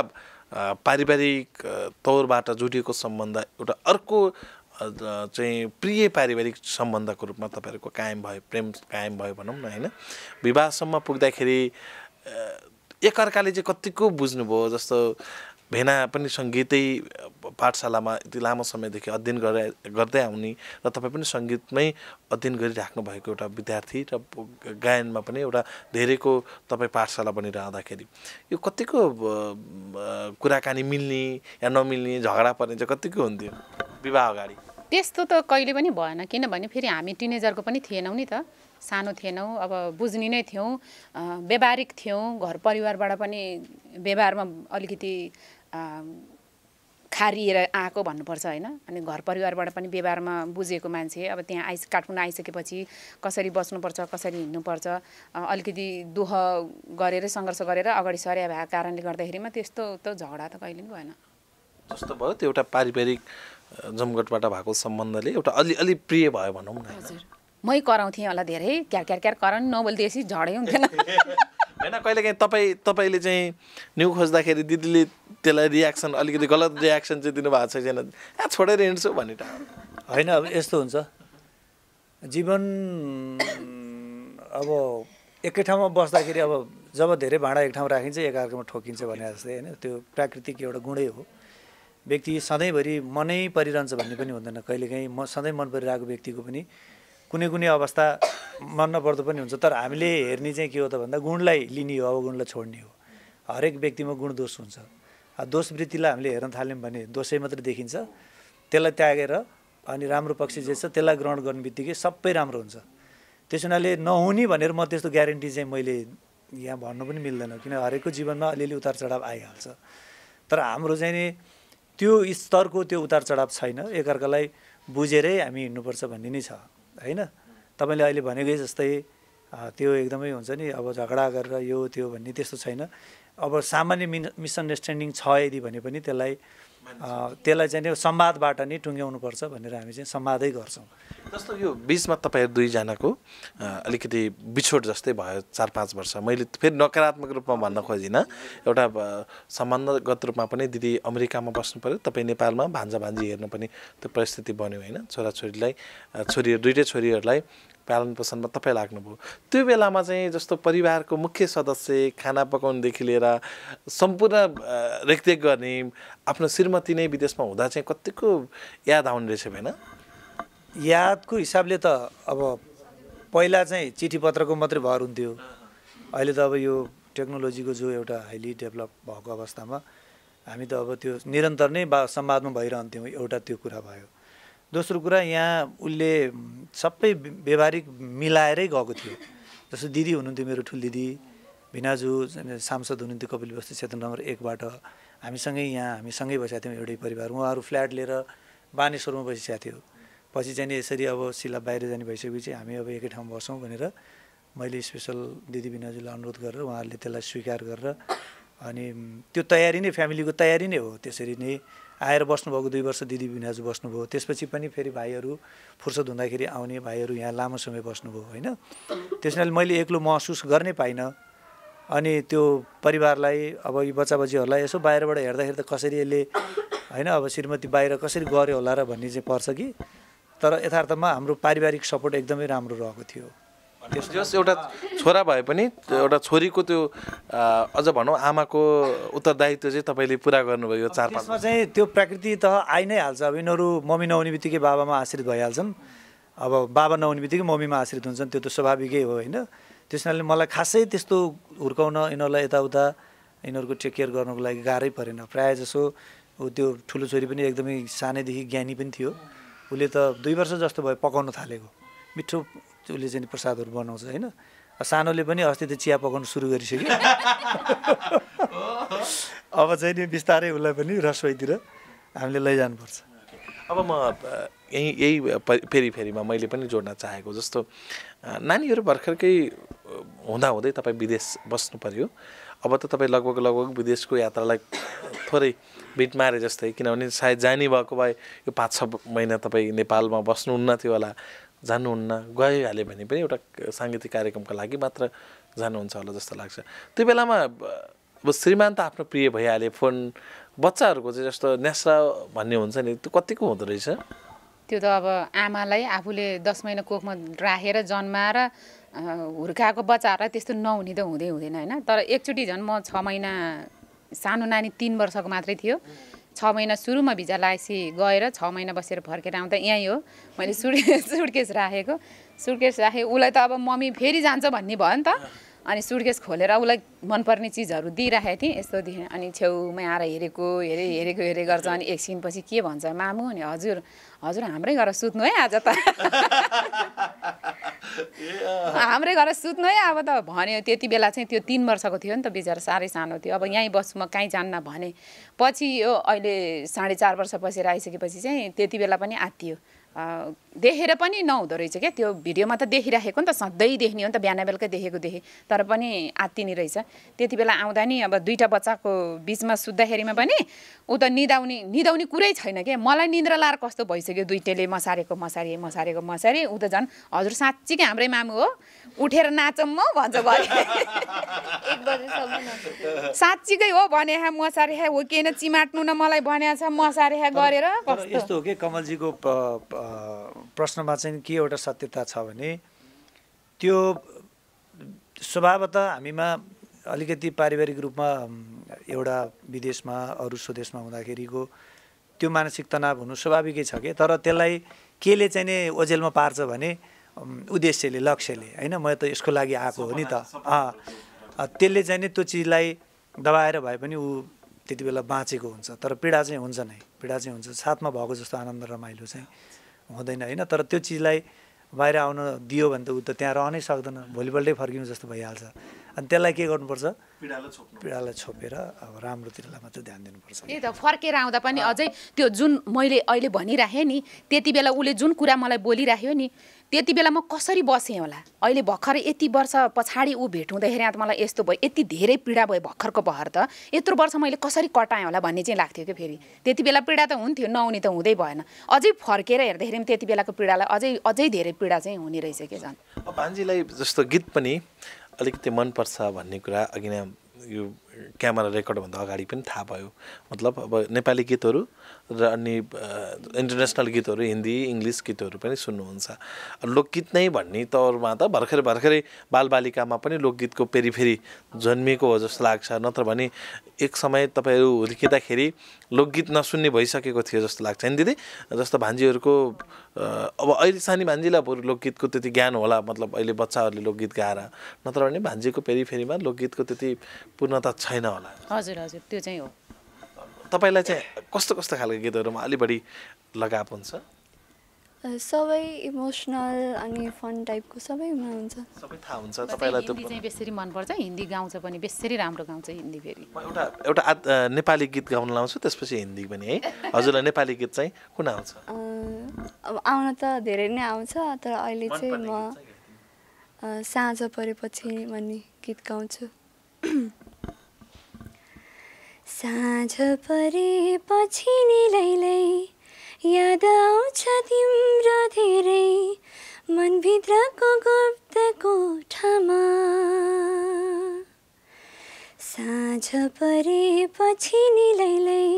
पारिवारिक तौरबाट जोडिएको सम्बन्ध एउटा अर्को चाहिँ प्रिय पारिवारिक सम्बन्धको रूपमा तपाईँहरूको कायम भयो, प्रेम कायम भयो भनौँ न होइन। विवाहसम्म पुग्दाखेरि एकअर्काले चाहिँ कतिको बुझ्नुभयो? जस्तो भेना पनि सङ्गीतै पाठशालामा यति लामो समयदेखि अध्ययन गर्दै आउने र तपाईँ पनि सङ्गीतमै अध्ययन गरिराख्नु भएको एउटा विद्यार्थी र गायनमा पनि एउटा धेरैको तपाईँ पाठशाला बनिरहँदाखेरि यो कतिको कुराकानी मिल्ने या नमिल्ने, झगडा पर्ने चाहिँ कतिको हुन्थ्यो विवाह अगाडि? त्यस्तो त कहिले पनि भएन, किनभने फेरि हामी टिनेजरको पनि थिएनौँ नि त, सानो थिएनौँ, अब बुझ्ने नै थियौँ, व्यवहारिक थियौँ। घर परिवारबाट पनि व्यवहारमा अलिकति खारिएर आएको भन्नुपर्छ होइन। अनि घर परिवारबाट पनि व्यवहारमा बुझेको मान्छे। अब त्यहाँ काठमाडौँ आइसकेपछि कसरी बस्नुपर्छ, कसरी हिँड्नुपर्छ, अलिकति दुःख गरेर सङ्घर्ष गरेर अगाडि सरे भएको कारणले गर्दाखेरिमा त्यस्तो त झगडा त कहिले पनि भएन। जस्तो भयो त्यो एउटा पारिवारिक जमघटबाट भएको सम्बन्धले एउटा अलि प्रिय भयो भनौँ न। हजुर, मै कराउँथेँ होला धेरै, क्यार क्यार क्यार कराउनु नबोल्दैसी झगडै हुन्थेन होइन। कहिलेकाहीँ तपाईँले चाहिँ न्यु खोज्दाखेरि दिदीले त्यसलाई रियाक्सन अलिकति गलत रियाक्सन चाहिँ दिनुभएको छ छैन, छोडेर हिँड्छु भन्ने होइन। अब यस्तो हुन्छ जीवन, अब एकै ठाउँमा बस्दाखेरि अब जब धेरै भाँडा एक ठाउँ राखिन्छ एकअर्कामा ठोकिन्छ भने जस्तै होइन। त्यो प्राकृतिक एउटा गुणै हो। व्यक्ति सधैँभरि मनै परिरहन्छ भन्ने पनि हुँदैन। कहिलेकाहीँ सधैँ मन परिरहेको व्यक्तिको पनि कुनै अवस्था मन नपर्दो पनि हुन्छ। तर हामीले हेर्ने चाहिँ के हो त भन्दा गुणलाई लिने हो, अवगुणलाई छोड्ने हो। हरेक व्यक्तिमा गुण दोष हुन्छ। दोष वृत्तिलाई हामीले हेर्न थाल्यौँ भने दोषै मात्रै देखिन्छ। त्यसलाई त्यागेर अनि राम्रो पक्ष जे छ त्यसलाई ग्रहण गर्ने बित्तिकै सबै राम्रो हुन्छ। त्यस हुनाले नहुने भनेर म त्यस्तो ग्यारेन्टी चाहिँ मैले यहाँ भन्नु पनि मिल्दैन, किन हरेकको जीवनमा अलिअलि उतार चढाव आइहाल्छ। तर हाम्रो चाहिँ नि त्यो स्तरको त्यो उतार चढाव छैन। एकअर्कालाई बुझेरै हामी हिँड्नुपर्छ भन्ने नै छ होइन। तपाईँले अहिले भनेकै जस्तै त्यो एकदमै हुन्छ नि, अब झगडा गरेर यो त्यो भन्ने त्यस्तो छैन। अब सामान्य मिसअन्डरस्ट्यान्डिङ छ यदि भने पनि त्यसलाई चाहिँ संवादबाट नै टुङ्ग्याउनुपर्छ भनेर हामी चाहिँ संवादै गर्छौँ। जस्तो यो बिचमा तपाईँहरू दुईजनाको अलिकति बिछोड जस्तै भयो 4-5 वर्ष। मैले फेरि नकारात्मक रूपमा भन्न खोजिनँ, एउटा सम्बन्धगत रूपमा पनि दिदी अमेरिकामा बस्नु पऱ्यो, तपाईँ नेपालमा भान्जा भान्जी हेर्न पनि त्यो परिस्थिति बन्यो होइन। छोराछोरीलाई दुइटै छोरीहरूलाई पालन पोषणमा तपाईँ लाग्नुभयो। त्यो बेलामा चाहिँ जस्तो परिवारको मुख्य सदस्य खाना पकाउनुदेखि लिएर सम्पूर्ण रेखदेख गर्ने आफ्नो श्रीमती नै विदेशमा हुँदा चाहिँ कतिको याद आउने रहेछ होइन? यादको हिसाबले त अब पहिला चाहिँ चिठी पत्रको मात्रै भर हुन्थ्यो। अहिले त अब यो टेक्नोलोजीको जो एउटा हाइली डेभलप भएको अवस्थामा हामी त अब त्यो निरन्तर नै संवादमा भइरहन्थ्यौँ। एउटा त्यो कुरा भयो। दोस्रो कुरा यहाँ उसले सबै व्यवहारिक मिलाएरै गएको थियो। जस्तो दिदी हुनुहुन्थ्यो, मेरो ठुल दिदी भिनाजु सांसद हुनुहुन्थ्यो कपिल बस्ती क्षेत्र नम्बर 1बाट। हामीसँगै यहाँ हामी सँगै बसेका थियौँ एउटै परिवार। उहाँहरू फ्ल्याट लिएर बानेश्वरमा बसिसकेको थियो। पछि चाहिँ यसरी अब सिला बाहिर जाने भइसकेपछि हामी अब एकै ठाउँमा बसौँ भनेर मैले स्पेसल दिदी भिनाजुलाई अनुरोध गरेर उहाँहरूले त्यसलाई स्वीकार गरेर अनि त्यो तयारी नै फ्यामिलीको तयारी नै हो। त्यसरी नै आएर बस्नुभएको 2 वर्ष दिदी भिनाजु बस्नुभयो। त्यसपछि पनि फेरि भाइहरू फुर्सद हुँदाखेरि आउने भाइहरू यहाँ लामो समय बस्नुभयो होइन। त्यसैले मैले एक्लो महसुस गर्नै पाइनँ। अनि त्यो परिवारलाई अब यी बच्चाबच्चीहरूलाई यसो बाहिरबाट हेर्दाखेरि त कसरी यसले होइन अब श्रीमती बाहिर कसरी गऱ्यो होला र भन्ने चाहिँ पर्छ कि। तर यथार्थमा हाम्रो पारिवारिक सपोर्ट एकदमै राम्रो रहेको थियो। जस एउटा छोरा भए पनि एउटा छोरीको त्यो अझ भनौँ आमाको उत्तरदायित्व चाहिँ तपाईँले पुरा गर्नुभयो 4-5 त्यसमा चाहिँ त्यो प्रकृति त आइ नै हाल्छ। अब यिनीहरू मम्मी नहुने बित्तिकै बाबामा आश्रित भइहाल्छन्, अब बाबा नहुने बित्तिकै मम्मीमा आश्रित हुन्छन्, त्यो त स्वाभाविकै हो होइन। त्यस कारणले मलाई खासै त्यस्तो हुर्काउन यिनीहरूलाई यताउता यिनीहरूको टेक केयर गर्नको लागि गाह्रै परेन। प्रायः जसो त्यो ठुलो छोरी पनि एकदमै सानैदेखि ज्ञानी पनि थियो, उसले त 2 वर्ष जस्तो भयो पकाउन थालेको, मिठो उसले चाहिँ प्रसादहरू बनाउँछ होइन। सानोले पनि अस्ति त चिया पकाउनु सुरु गरिसक्यो। अब चाहिँ नि बिस्तारै उसलाई पनि रसोईतिर हामीले लैजानुपर्छ। अब म यही फेरिमा मैले पनि जोड्न चाहेको जस्तो नानीहरू भर्खरकै हुँदाहुँदै तपाईँ विदेश बस्नु पर्यो। अब त तपाईँ लगभग विदेशको यात्रालाई थोरै बिट मारे जस्तै, किनभने सायद जानी भएको भए यो 5-6 महिना तपाईँ नेपालमा बस्नुहुन्न थियो होला, जान्नुहुन्न, गइहाल्यो भने पनि एउटा साङ्गीतिक कार्यक्रमको लागि मात्र जानुहुन्छ होला जस्तो लाग्छ। त्यो बेलामा अब श्रीमान त आफ्नो प्रिय भइहाले, फोन बच्चाहरूको चाहिँ जस्तो न्यास्रा भन्ने हुन्छ नि, त्यो कतिको हुँदो रहेछ? त्यो त अब आमालाई आफूले 10 महिना कोखमा राखेर जन्माएर हुर्काएको बच्चाहरूलाई त्यस्तो नहुने त हुँदैन होइन। तर एकचोटि झन् म 6 महिना, सानो नानी 3 वर्षको मात्रै थियो, 6 महिना सुरुमा भिजा लागेपछि गएर 6 महिना बसेर फर्केर आउँदा यहीँ हो मैले सुटकेस राखेको। उसलाई त अब मम्मी फेरि जान्छ भन्ने भयो नि त। अनि सुटकेस खोलेर उसलाई मनपर्ने चिजहरू दिइराखेको थिएँ, यस्तो देखेँ। अनि छेउमै आएर हेरेको गर्छ। अनि एकछिनपछि के भन्छ मामु, अनि हजुर हाम्रै घर सुत्नु है आज त। हाम्रै घर सुत्नु है अब त भन्यो। त्यति बेला चाहिँ त्यो 3 वर्षको थियो नि त, बिचरा साह्रै सानो थियो। अब यहीँ बस्छु म, कहीँ जान्न भने। पछि यो अहिले 4.5 वर्ष बसेर आइसकेपछि चाहिँ त्यति बेला पनि आत्तियो। देखेर पनि नहुँदो रहेछ क्या, त्यो भिडियोमा त देखिराखेको नि त, सधैँ देख्ने हो नि त, बिहान बेलुकै देखेँ तर पनि आत्तिने रहेछ। त्यति बेला आउँदा नि अब 2टा बच्चाको बिचमा सुत्दाखेरिमा पनि ऊ त निदाउने कुरै छैन क्या। मलाई निन्द्रा लाएर कस्तो भइसक्यो, दुईटैले मसारेको ऊ त झन् हजुर साँच्चीकै हाम्रै मामु हो, उठेर नाचौँ म भन्छ गरे। 1 बजेसम्म साँच्चीकै हो भने मसारे हो किन चिमाट्नु न मलाई भनेको छ मसारे गरेर। यस्तो हो कि कमलजीको प्रश्नमा चाहिँ के एउटा सत्यता छ भने त्यो स्वभावतः हामीमा अलिकति पारिवारिक रूपमा एउटा विदेशमा अरू स्वदेशमा हुँदाखेरिको त्यो मानसिक तनाव हुनु स्वाभाविकै छ कि। तर त्यसलाई केले चाहिँ नि ओझेलमा पार्छ भने उद्देश्यले, लक्ष्यले होइन, म त यसको लागि आएको हो नि त, त्यसले चाहिँ नि त्यो चिजलाई दबाएर भए पनि ऊ त्यति बेला बाँचेको हुन्छ। तर पीडा चाहिँ हुन्छ नै, पीडा चाहिँ हुन्छ, साथमा भएको जस्तो आनन्द रमाइलो चाहिँ हुँदैन होइन। तर त्यो चिजलाई बाहिर आउन दियो भने त ऊ त त्यहाँ रहनै सक्दैन, भोलिपल्टै फर्किनु जस्तो भइहाल्छ। अनि त्यसलाई के गर्नुपर्छ, पीडालाई छोपेर अब राम्रोतिरलाई मात्रै ध्यान दिनुपर्छ। त्यही त, फर्केर आउँदा पनि अझै त्यो जुन मैले अहिले भनिराखेँ नि, त्यति बेला उसले जुन कुरा मलाई बोलिराख्यो नि, त्यति बेला म कसरी बसेँ होला। अहिले भर्खर यति वर्ष पछाडि ऊ भेट हुँदाखेरि त मलाई यस्तो भयो, यति धेरै पीडा भयो भर्खरको पहर त, यत्रो वर्ष मैले कसरी कटाएँ होला भन्ने चाहिँ लाग्थ्यो क्या। फेरि त्यति बेला पीडा त हुन्थ्यो, नहुने त हुँदै भएन। अझै फर्केर हेर्दाखेरि त्यति बेलाको पीडालाई अझै धेरै पीडा चाहिँ हुने रहेछ क्या झन्। भान्जीलाई जस्तो गीत पनि अलिकति मनपर्छ भन्ने कुरा अघि नै यो क्यामेरा रेकर्डभन्दा अगाडि पनि थाहा भयो। मतलब अब नेपाली गीतहरू र अनि इन्टरनेसनल गीतहरू, हिन्दी इङ्ग्लिस गीतहरू पनि सुन्नुहुन्छ। लोकगीत नै भन्ने तौरमा त भर्खरै बालबालिकामा पनि लोकगीतको फेरि जन्मिएको हो जस्तो लाग्छ। नत्र भने एक समय तपाईँहरू हुर्किँदाखेरि लोकगीत नसुन्ने भइसकेको थियो जस्तो लाग्छ नि दिदी। जस्तो भान्जीहरूको अब अहिले सानी भान्जीलाई बरु लोकगीतको त्यति ज्ञान होला, मतलब अहिले बच्चाहरूले लोकगीत गाएर, नत्र भने भान्जीको फेरिमा लोकगीतको त्यति पूर्णता छैन होला। हजुर त्यो चाहिँ हो। तपाईँलाई चाहिँ कस्तो खालको गीतहरूमा अलि बढी लगाव हुन्छ? सबै इमोसनल अनि फन टाइपको सबैमा हुन्छ, सबै थाहा हुन्छ तपाईँलाई। हिन्दी चाहिँ बेसरी मनपर्छ, हिन्दी गाउँछ पनि, बेसरी राम्रो गाउँछ हिन्दी। फेरि म एउटा नेपाली गीत गाउन लाउँछु, त्यसपछि हिन्दी पनि है। हजुरलाई नेपाली गीत चाहिँ कुन आउँछ? अब आउन त धेरै नै आउँछ, तर अहिले चाहिँ म साँझ परेपछि भन्ने गीत गाउँछु। साँझ परेपछि नि लैलै याद आउँछ तिम्रो धेरै, मनभित्रको गुप्त कोठामा। साँझ परेपछि नि लैलै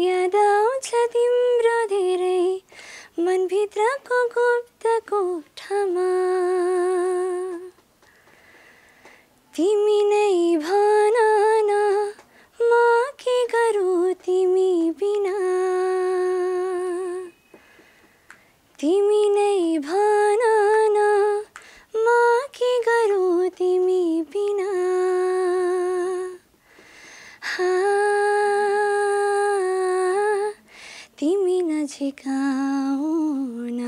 याद आउँछ तिम्रो धेरै, मनभित्रको गुप्त कोठामा। तिमी नै भन न म के गरौँ तिमी बिना तिमी नै भन न म के गरौँ तिमी बिना तिमी नजिक आउन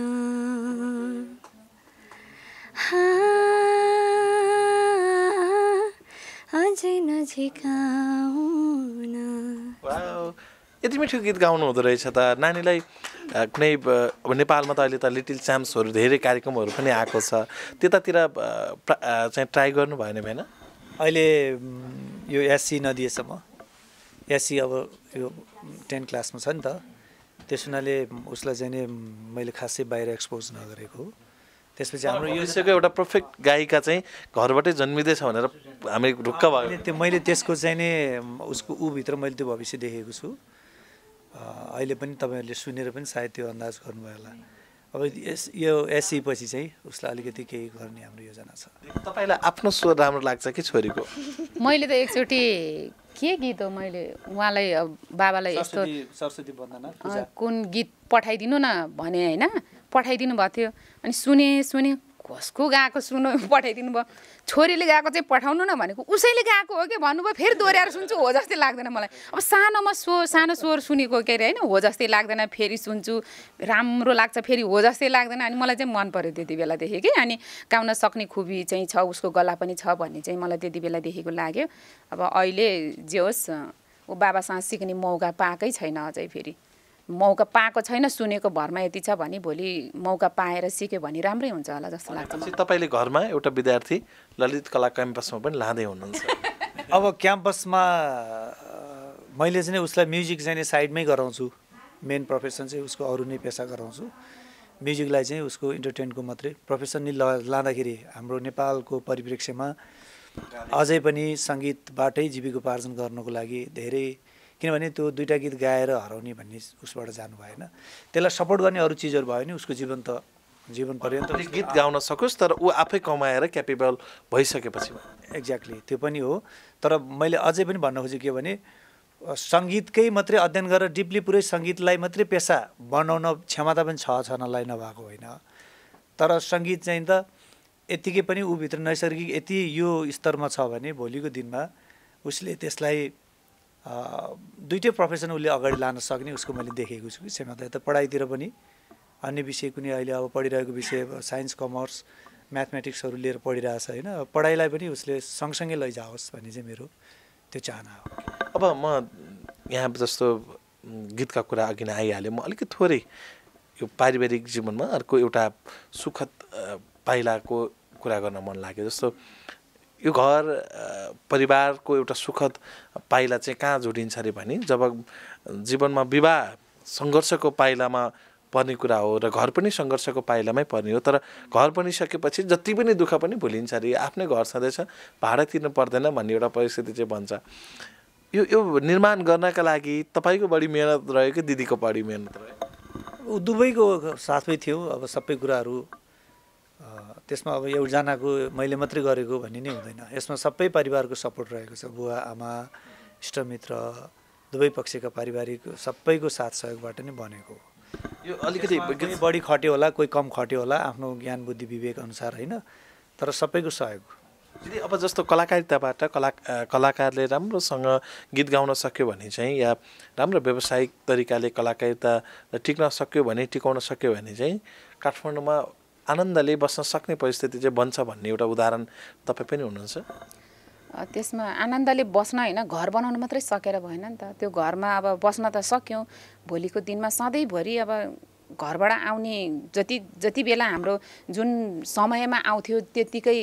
अझै नजिक आउन। यति मिठो गीत गाउनु हुँदो रहेछ त। नानीलाई कुनै अब नेपालमा त अहिले त लिटिल च्याम्प्सहरू धेरै कार्यक्रमहरू पनि आएको छ, त्यतातिर चाहिँ ट्राई गर्नु भएन भएन? अहिले यो एससी नदिएसम्म, एससी अब यो 10 क्लासमा छ नि त, त्यस हुनाले उसलाई चाहिँ नि मैले खासै बाहिर एक्सपोज नगरेको। त्यसपछि हाम्रो यो एउटा पर्फेक्ट गायिका चाहिँ घरबाटै जन्मिँदैछ भनेर हामी ढुक्क भयो। मैले त्यसको चाहिँ नि उसको भित्र मैले त्यो भविष्य देखेको छु। अहिले पनि तपाईँहरूले सुनेर पनि सायद त्यो अन्दाज गर्नुभयो होला। अब यो एससी पछि चाहिँ उसलाई अलिकति केही गर्ने हाम्रो योजना छ। तपाईँलाई आफ्नो स्वर राम्रो लाग्छ कि छोरीको? मैले त एकचोटि के गीत हो, मैले उहाँलाई बाबालाई यस्तो सरस्वती वन्दना कुन गीत पठाइदिनु न भने होइन, पठाइदिनु भएको थियो। अनि सुने कसको गाएको सुन्नु पठाइदिनु भयो। छोरीले गाएको चाहिँ पठाउनु न भनेको उसैले गाएको हो कि भन्नुभयो। फेरि दोहोऱ्याएर सुन्छु, हो जस्तै लाग्दैन मलाई। अब सानो स्वर सुनेको के अरे होइन, हो जस्तै लाग्दैन। फेरि सुन्छु, राम्रो लाग्छ, फेरि हो जस्तै लाग्दैन। अनि मलाई चाहिँ मन पर्यो त्यति बेलादेखि कि। अनि गाउन सक्ने खुबी चाहिँ छ, उसको गला पनि छ भन्ने चाहिँ मलाई त्यति बेलादेखिको लाग्यो। अब अहिले जे होस्, ऊ बाबासँग सिक्ने मौका पाएकै छैन अझै। फेरि मौका पाएको छैन, सुनेको भरमा यति छ भने भोलि मौका पाएर सिक्यो भने राम्रै हुन्छ होला जस्तो लाग्छ। तपाईँले घरमा एउटा विद्यार्थी ललित कला क्याम्पसमा पनि लाँदै हुनुहुन्छ। अब क्याम्पसमा मैले चाहिँ उसलाई म्युजिक चाहिँ साइडमै गराउँछु। मेन प्रोफेसन चाहिँ उसको अरू नै पेसा गराउँछु। म्युजिकलाई चाहिँ उसको इन्टरटेनको मात्रै प्रोफेसन नै लाँदाखेरि हाम्रो नेपालको परिप्रेक्ष्यमा अझै पनि सङ्गीतबाटै जीविकोपार्जन गर्नको लागि धेरै, किनभने त्यो दुईवटा गीत गाएर हराउने भन्ने उसबाट जानु भएन। त्यसलाई सपोर्ट गर्ने अरू चिजहरू भयो भने उसको जीवन पर्यन्त गीत गाउन सकोस्, तर ऊ आफै कमाएर क्यापेबल भइसकेपछि। एक्ज्याक्टली त्यो पनि हो। तर मैले अझै पनि भन्न खोजेँ के भने सङ्गीतकै मात्रै अध्ययन गरेर डिपली पुरै सङ्गीतलाई मात्रै पेसा बनाउन क्षमता पनि छनलाई नभएको होइन। तर सङ्गीत चाहिँ त यत्तिकै पनि ऊभित्र नैसर्गिक यति यो स्तरमा छ भने भोलिको दिनमा उसले त्यसलाई दुईटै प्रोफेसन उसले अगाडि लान सक्ने उसको मैले देखेको छु कि क्षमता। त पढाइतिर पनि अन्य विषय कुनै अहिले अब पढिरहेको विषय साइन्स, कमर्स, म्याथमेटिक्सहरू लिएर पढिरहेछ होइन, पढाइलाई पनि उसले सँगसँगै लैजाओस् भन्ने चाहिँ मेरो त्यो चाहना हो। अब म यहाँ जस्तो गीतका कुरा अघि नै आइहाल्यो, म अलिकति थोरै यो पारिवारिक जीवनमा अर्को एउटा सुखद पाइलाको कुरा गर्न मन लाग्यो। जस्तो यो घर परिवारको एउटा सुखद पाइला चाहिँ कहाँ जोडिन्छ अरे भने जब जीवनमा विवाह सङ्घर्षको पाइलामा पर्ने कुरा हो र घर पनि सङ्घर्षको पाइलामै पर्ने हो। तर घर बनिसकेपछि जति पनि दुःख पनि भुलिन्छ अरे, आफ्नै घर छँदैछ, भाडा तिर्नु पर्दैन भन्ने एउटा परिस्थिति चाहिँ बन्छ। यो निर्माण गर्नका लागि तपाईँको बढी मेहनत रह्यो कि दिदीको बढी मेहनत रह्यो? दुवैको साथमै थियो। अब सबै कुराहरू त्यसमा अब एउटजनाको मैले मात्रै गरेको भन्ने नै हुँदैन। यसमा सबै परिवारको सपोर्ट रहेको छ। बुवा, आमा, इष्टमित्र, दुवै पक्षका पारिवारिक सबैको साथ सहयोगबाट नै बनेको हो। यो अलिकति कोही बढी खट्यो होला, कोही कम खट्यो होला, आफ्नो ज्ञान बुद्धि विवेक अनुसार होइन, तर सबैको सहयोग। दिदी अब जस्तो कलाकारिताबाट कलाकारले राम्रोसँग गीत गाउन सक्यो भने चाहिँ या राम्रो व्यावसायिक तरिकाले कलाकारिता टिक्न सक्यो भने, टिकाउन सक्यो भने चाहिँ काठमाडौँमा आनन्दले बस्न सक्ने परिस्थिति चाहिँ बन्छ भन्ने एउटा उदाहरण तपाईँ पनि हुनुहुन्छ। त्यसमा आनन्दले बस्न होइन, घर बनाउनु मात्रै सकेर भएन नि त। त्यो घरमा अब बस्न त सक्यौँ, भोलिको दिनमा सधैँभरि अब घरबाट आउने जति बेला हाम्रो जुन समयमा आउँथ्यो त्यत्तिकै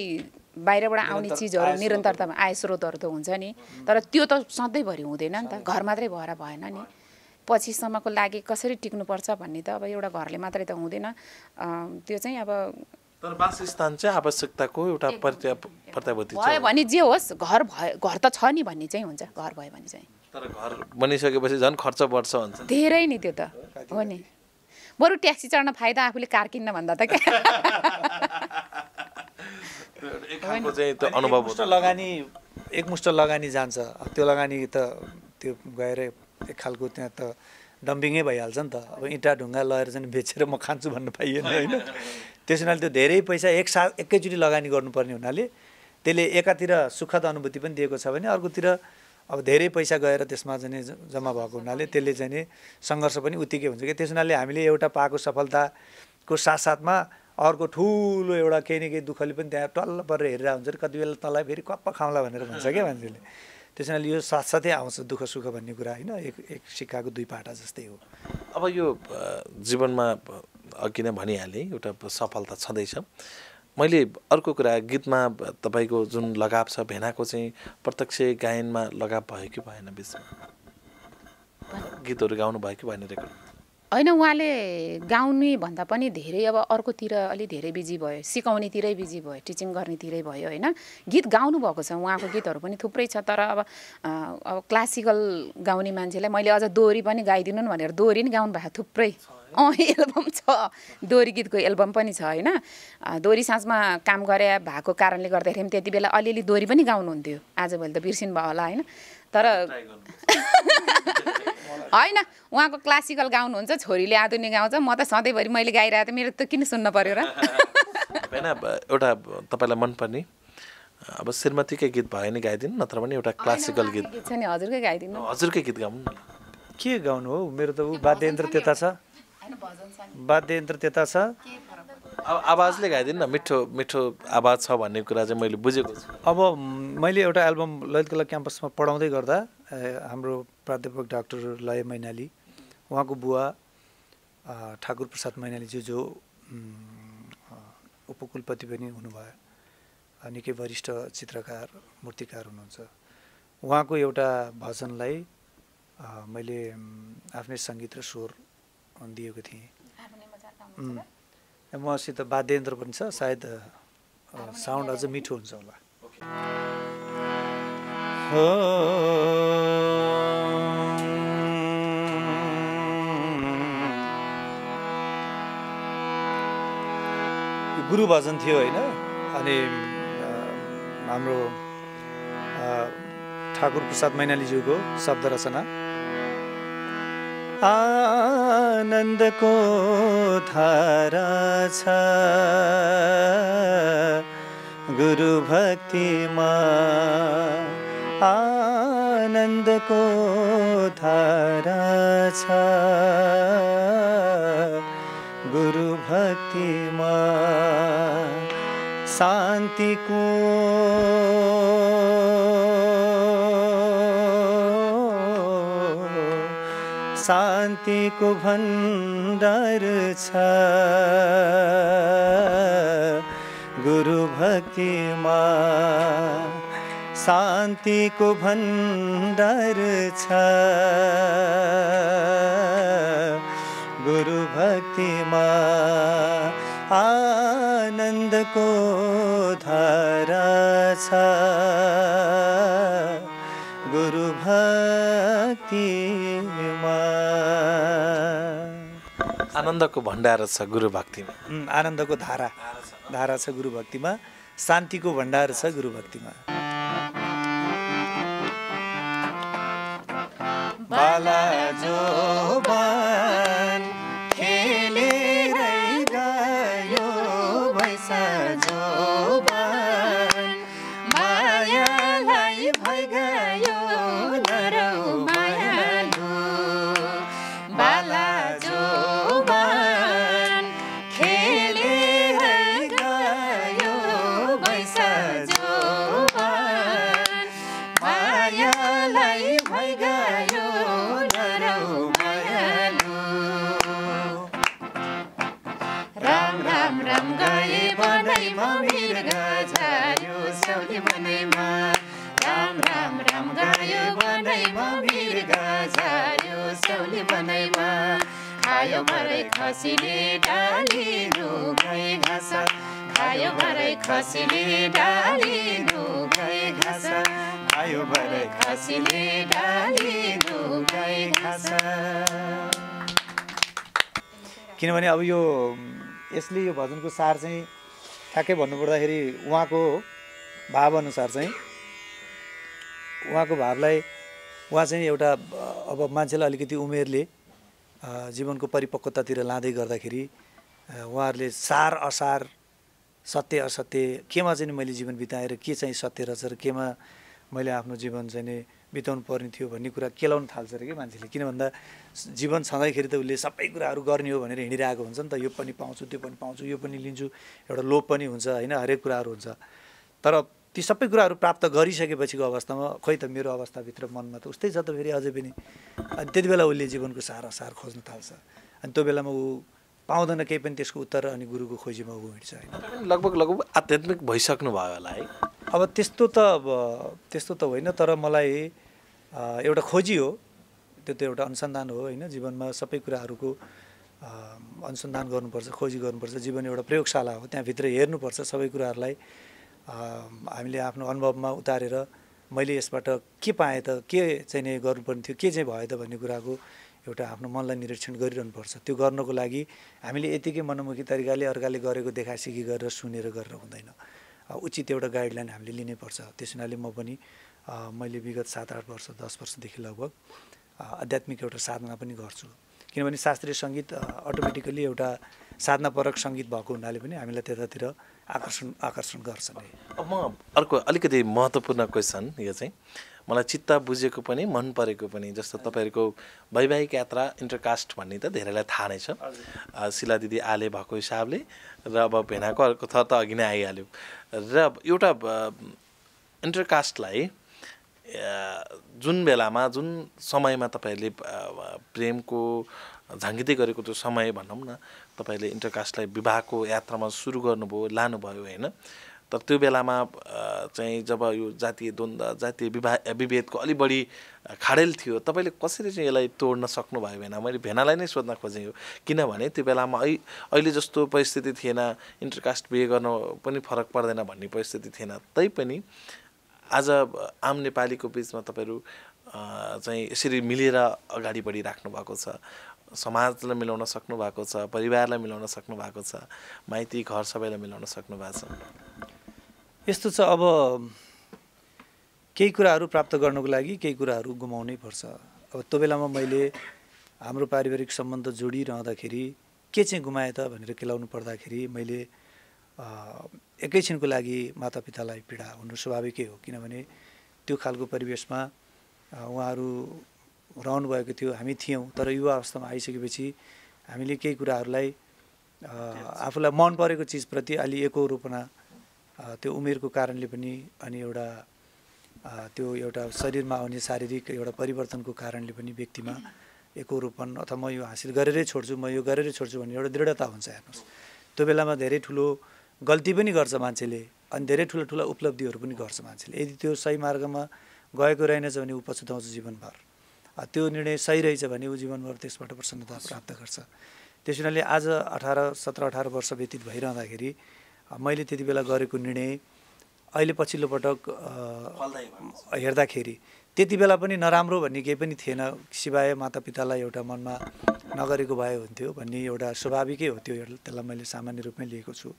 बाहिरबाट आउने चिजहरू निरन्तरतामा आय स्रोतहरू त हुन्छ नि, तर त्यो त सधैँभरि हुँदैन नि त। घर मात्रै भएर भएन नि, पछिसम्मको लागि कसरी टिक्नुपर्छ भन्ने त अब एउटा घरले मात्रै त हुँदैन। त्यो चाहिँ अब तर वासस्थान चाहिँ आवश्यकताको एउटा प्रत्याभूति भयो भने जे होस्, घर त छ नि भन्ने चाहिँ हुन्छ। घर भयो भने चाहिँ, तर घर बनिसकेपछि झन् खर्च बढ्छ भन्छ। धेरै नि त्यो त हो नि। बरु ट्याक्सी चढ्न फाइदा आफूले कार किन्न भन्दा त क्या। एक खालको चाहिँ त्यो अनुभव एकमुष्ट लगानी जान्छ। त्यो लगानी त त्यो गएर एक खालको त्यहाँ त डम्पिङै भइहाल्छ नि त। अब इँटा ढुङ्गा लगेर चाहिँ बेचेर म खान्छु भन्नु पाइएन होइन। त्यस हुनाले त्यो धेरै पैसा एकैचोटि लगानी गर्नुपर्ने हुनाले त्यसले एकातिर सुखद अनुभूति पनि दिएको छ भने अर्कोतिर अब धेरै पैसा गएर त्यसमा चाहिँ जम्मा भएको हुनाले त्यसले चाहिँ सङ्घर्ष पनि उत्तिकै हुन्छ कि। त्यस हुनाले हामीले एउटा पाएको सफलताको साथसाथमा अर्को ठुलो एउटा केही न केही दुःखले पनि त्यहाँ टल्ल परेर हेरेर हुन्छ कति बेला तँलाई फेरि कप्प खाउँला भनेर भन्छ क्या मान्छेले। त्यस हुनाले यो साथसाथै आउँछ दुःख सुख भन्ने कुरा होइन, एक सिक्काको दुई पाटा जस्तै हो। अब यो जीवनमा अघि नै भनिहालेँ एउटा सफलता छँदैछ। मैले अर्को कुरा गीतमा तपाईँको जुन लगाव छ भेनाको चाहिँ प्रत्यक्ष गायनमा लगाव भयो कि भएन? बिचमा गीतहरू गाउनु भयो कि भएन रेकर्ड? होइन, उहाँले गाउने भन्दा पनि धेरै अब अर्कोतिर अलि धेरै बिजी भयो, सिकाउनेतिरै बिजी भयो, टिचिङ गर्नेतिरै भयो होइन। गीत गाउनु भएको छ, उहाँको गीतहरू पनि थुप्रै छ। तर अब क्लासिकल गाउने मान्छेलाई मैले अझ दोहोरी पनि गाइदिनु भनेर दोहोरी नि गाउनु भएको थुप्रै एल्बम छ, दोहोरी गीतको एल्बम पनि छ होइन। दोहोरी साँझमा काम गरे भएको कारणले गर्दाखेरि त्यति बेला अलिअलि दोहोरी पनि गाउनुहुन्थ्यो। आजभोलि त बिर्सिनु भयो होला होइन। तर होइन, उहाँको क्लासिकल गाउनुहुन्छ, छोरीले आधुनिक गाउँछ। म त सधैँभरि मैले गाइरहेको त मेरो त किन सुन्न पर्यो र? होइन, एउटा तपाईँलाई मनपर्ने अब श्रीमतीकै गीत भयो नि गाइदिनु, नत्र भने एउटा क्लासिकल गीत छ नि हजुरकै गाइदिनु। हजुरकै गीत गाउनु न। के गाउनु हो? मेरो त वाद्ययन्त्र त्यता छ, वाद्ययन्त्र त्यता छ। अब आवाजले गाइदिनु न, मिठो मिठो आवाज छ भन्ने कुरा चाहिँ मैले बुझेको छु। अब मैले एउटा एल्बम ललित कला क्याम्पसमा पढाउँदै गर्दा हाम्रो प्राध्यापक डाक्टर लय मैनाली, उहाँको बुवा ठाकुर प्रसाद मैनालीज्यू जो उपकुलपति पनि हुनुभयो, निकै वरिष्ठ चित्रकार मूर्तिकार हुनुहुन्छ, उहाँको एउटा भजनलाई मैले आफ्नै सङ्गीत र स्वर दिएको थिएँ। मसित वाद्ययन्त्र पनि छ, सायद साउन्ड अझ मिठो हुन्छ होला। गुरु भजन थियो होइन। अनि हाम्रो ठाकुर प्रसाद मैनालीज्यूको शब्द रचना। आनन्दको धारा छ गुरु भक्तिमा, आनन्दको धारा छ गुरु भक्तिमा, शान्तिको शान्तिको भण्डार छ गुरु भक्तिमा, शान्तिको भण्डार छ गुरु भक्तिमा, आनन्दको धारा छ गुरु भक्तिमा। आनन्दको भण्डार छ गुरु भक्तिमा, आनन्दको धारा छ गुरु भक्तिमा, शान्तिको भण्डार छ गुरु भक्तिमा। बाला जोबान खेलेरै गयो भैसा जोबान, मायालाई भइगयो नरौ मायालु। बाला जोबान खेलेरै गयो भैसा जोबान, मायालाई भइगयो नरौ मायालु। राम राम राम गए बनैमा मृग झार्यो स्याउली बनैमा, राम राम राम गयो बनैमा मृग झार्यो स्याउली बनैमा, खायो भरै खसीले डालिनु गए घाँस, खायो भरै खसीले डालिनु गए घाँस, खायो भरै खसीले डालिनु गए घाँस। किनभने अब यसले यो भजनको सार चाहिँ ठ्याक्कै भन्नुपर्दाखेरि उहाँको भावअनुसार चाहिँ उहाँको भावलाई उहाँ चाहिँ एउटा अब मान्छेलाई अलिकति उमेरले जीवनको परिपक्वतातिर लाँदै गर्दाखेरि उहाँहरूले सार असार सत्य असत्य केमा चाहिँ मैले जीवन बिताएर के चाहिँ सत्य रहेछ र केमा मैले आफ्नो जीवन चाहिँ नि बिताउनु पर्ने थियो भन्ने कुरा केलाउन थाल्छ अरे कि मान्छेले। किन भन्दा जीवन छँदाखेरि त उसले सबै कुराहरू गर्ने हो भनेर हिँडिरहेको हुन्छ नि त। यो पनि पाउँछु त्यो पनि पाउँछु यो पनि लिन्छु एउटा लोभ पनि हुन्छ होइन, हरेक कुराहरू हुन्छ। तर ती सबै कुराहरू प्राप्त गरिसकेपछिको अवस्थामा खोइ त मेरो अवस्थाभित्र मनमा त उस्तै छ त फेरि अझै पनि। अनि त्यति बेला उसले जीवनको सार असार खोज्न थाल्छ। अनि त्यो बेलामा ऊ पाउँदैन केही पनि त्यसको उत्तर अनि गुरुको खोजीमा ऊ हिँड्छ होइन। लगभग आध्यात्मिक भइसक्नु भयो होला है। अब त्यस्तो त होइन, तर मलाई एउटा खोजी हो, त्यो त एउटा अनुसन्धान हो होइन। जीवनमा सबै कुराहरूको अनुसन्धान गर्नुपर्छ, खोजी गर्नुपर्छ। जीवन एउटा प्रयोगशाला हो, त्यहाँभित्र हेर्नुपर्छ सबै कुराहरूलाई। हामीले आफ्नो अनुभवमा उतारेर मैले यसबाट के पाएँ त, के चाहिँ नि गर्नुपर्ने थियो, के चाहिँ भयो त भन्ने कुराको एउटा आफ्नो मनलाई निरीक्षण गरिरहनुपर्छ। त्यो गर्नको लागि हामीले यतिकै मनोमुखी तरिकाले अर्काले गरेको देखासिखी गरेर सुनेर गरेर हुँदैन। उचित एउटा गाइडलाइन हामीले लिनैपर्छ। त्यस हुनाले म पनि मैले विगत 7-8 वर्ष 10 वर्षदेखि लगभग आध्यात्मिक एउटा साधना पनि गर्छु। किनभने शास्त्रीय सङ्गीत अटोमेटिकली एउटा साधनापरक सङ्गीत भएको हुनाले पनि हामीलाई त्यतातिर आकर्षण गर्छ नै। अब म अर्को अलिकति महत्त्वपूर्ण क्वेसन, यो चाहिँ मलाई चित्त बुझेको पनि मन परेको पनि। जस्तो तपाईँहरूको वैवाहिक यात्रा इन्टरकास्ट भन्ने त धेरैलाई थाहा नै छ। शिला दिदी आले भएको हिसाबले र अब भेनाको अर्को थर त अघि नै आइहाल्यो। र एउटा इन्टरकास्टलाई जुन बेलामा जुन समयमा तपाईँहरूले प्रेमको झाँगिँदै गरेको त्यो समय भनौँ न, तपाईँले इन्टरकास्टलाई विवाहको यात्रामा सुरु गर्नुभयो, लानुभयो होइन। तर त्यो बेलामा चाहिँ जब यो जातीय द्वन्द्व, जातीय विभेदको अलि बढी खाडेल थियो, तपाईँले कसरी चाहिँ यसलाई तोड्न सक्नुभयो भेना? मैले भेनालाई नै सोध्न खोजेँ यो, किनभने त्यो बेलामा अहिले जस्तो परिस्थिति थिएन, इन्टरकास्ट बिहे गर्न पनि फरक पर्दैन भन्ने परिस्थिति थिएन। तैपनि आज आम नेपालीको बिचमा तपाईँहरू चाहिँ यसरी मिलेर अगाडि बढिराख्नु भएको छ, समाजलाई मिलाउन सक्नु भएको छ, परिवारलाई मिलाउन सक्नु भएको छ, माइती घर सबैलाई मिलाउन सक्नु भएको छ। यस्तो छ, अब केही कुराहरू प्राप्त गर्नको लागि केही कुराहरू गुमाउनै पर्छ। अब त्यो बेलामा मैले हाम्रो पारिवारिक सम्बन्ध जोडिरहँदाखेरि के चाहिँ गुमाएँ त भनेर केलाउनु पर्दाखेरि मैले एकैछिनको लागि मातापितालाई पीडा हुनु स्वाभाविकै हो। किनभने त्यो खालको परिवेशमा उहाँहरू रहनु भएको थियो, हामी थियौँ। तर युवा अवस्थामा आइसकेपछि हामीले केही कुराहरूलाई आफूलाई मन परेको चिजप्रति अलि एकरूपना त्यो उमेरको कारणले पनि अनि एउटा त्यो एउटा शरीरमा आउने शारीरिक एउटा परिवर्तनको कारणले पनि व्यक्तिमा एकरूपन अथवा म यो हासिल गरेरै छोड्छु, म यो गरेरै छोड्छु भन्ने एउटा दृढता हुन्छ। हेर्नुहोस्, त्यो बेलामा धेरै ठुलो गल्ती पनि गर्छ मान्छेले अनि धेरै ठुला उपलब्धिहरू पनि गर्छ मान्छेले। यदि त्यो सही मार्गमा गएको रहेनछ भने ऊ पछुताउँछ जीवनभर। त्यो निर्णय सही रहेछ भने ऊ जीवनभर त्यसबाट प्रसन्नता प्राप्त गर्छ। त्यस हुनाले आज 17-18 वर्ष व्यतीत भइरहँदाखेरि मैले त्यति बेला गरेको निर्णय अहिले पछिल्लो पटक हेर्दाखेरि त्यति बेला पनि नराम्रो भन्ने केही पनि थिएन, सिवाय मातापितालाई एउटा मनमा नगरेको भए हुन्थ्यो भन्ने एउटा स्वाभाविकै हो। त्यसलाई मैले सामान्य रूपमै लिएको छु।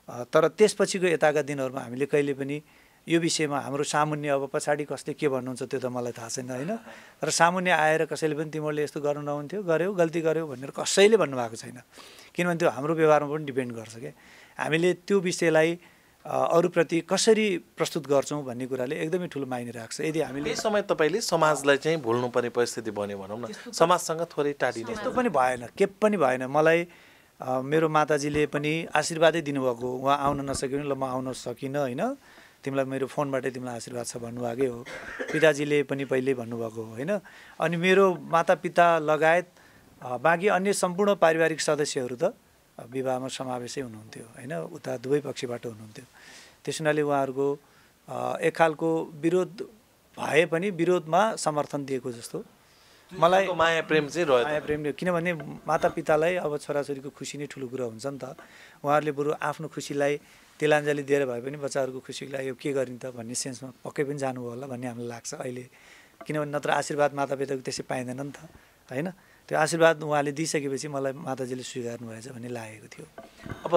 तर त्यसपछिको यताका दिनहरूमा हामीले कहिले पनि यो विषयमा हाम्रो सामुन्य, अब पछाडि कसले के भन्नुहुन्छ त्यो त मलाई थाहा छैन होइन, तर सामुन्य आएर कसैले पनि तिमीहरूले यस्तो गर्नु नहुन्थ्यो, गर्यौ, गल्ती गर्यौ भनेर कसैले भन्नुभएको छैन। किनभने त्यो हाम्रो व्यवहारमा पनि डिपेन्ड गर्छ क्या। हामीले त्यो विषयलाई अरूप्रति कसरी प्रस्तुत गर्छौँ भन्ने कुराले एकदमै ठुलो मायने राख्छ। यदि हामीले यस समय तपाईँले समाजलाई चाहिँ भुल्नुपर्ने परिस्थिति बन्यो भनौँ न, समाजसँग थोरै टाढिने त्यस्तो पनि भएन, के पनि भएन। मलाई मेरो माताजीले पनि आशीर्वादै दिनुभएको, उहाँ आउन नसक्यो भने ल म आउन सकिनँ होइन, तिमीलाई मेरो फोनबाटै तिमीलाई आशीर्वाद छ भन्नुभएकै हो। पिताजीले पनि पहिल्यै भन्नुभएको हो होइन। अनि मेरो मातापिता लगायत बाँकी अन्य सम्पूर्ण पारिवारिक सदस्यहरू त विवाहमा समावेशै हुनुहुन्थ्यो होइन, उता दुवै पक्षबाट हुनुहुन्थ्यो। त्यस हुनाले उहाँहरूको एक खालको विरोध भए पनि विरोधमा समर्थन दिएको जस्तो मलाई माया प्रेम चाहिँ रह्यो। माया प्रेम, किनभने मातापितालाई अब छोराछोरीको खुसी नै ठुलो कुरा हुन्छ नि त। उहाँहरूले बरु आफ्नो खुसीलाई तिलाञ्जली दिएर भए पनि बच्चाहरूको खुसीलाई यो के गरिन् त भन्ने सेन्समा पक्कै पनि जानुभयो होला भन्ने हामीलाई लाग्छ अहिले। किनभने नत्र आशीर्वाद मातापिताको त्यसै पाइँदैन नि त होइन। त्यो आशीर्वाद उहाँले दिइसकेपछि मलाई माताजीले स्वीकार्नु भएछ भन्ने लागेको थियो। अब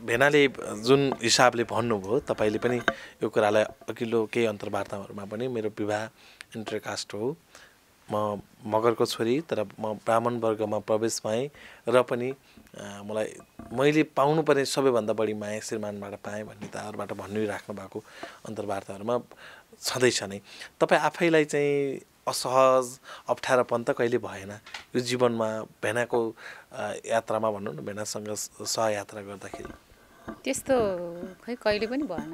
भेनाले जुन हिसाबले भन्नुभयो तपाईँले पनि यो कुरालाई अघिल्लो केही अन्तर्वार्ताहरूमा पनि मेरो विवाह इन्टरकास्ट हो, म मगरको छोरी तर म ब्राह्मण वर्गमा प्रवेश भएँ र पनि मैले पाउनुपर्ने सबैभन्दा बढी माया श्रीमानबाट पाएँ भन्ने त अरूबाट भनिराख्नु भएको अन्तर्वार्ताहरूमा छँदैछ नै। तपाईँ आफैलाई चाहिँ असहज अप्ठ्यारोपन त कहिले भएन यो जीवनमा भेनाको यात्रामा भनौँ न, भेनासँग सहयात्रा गर्दाखेरि? त्यस्तो खै कहिले पनि भएन।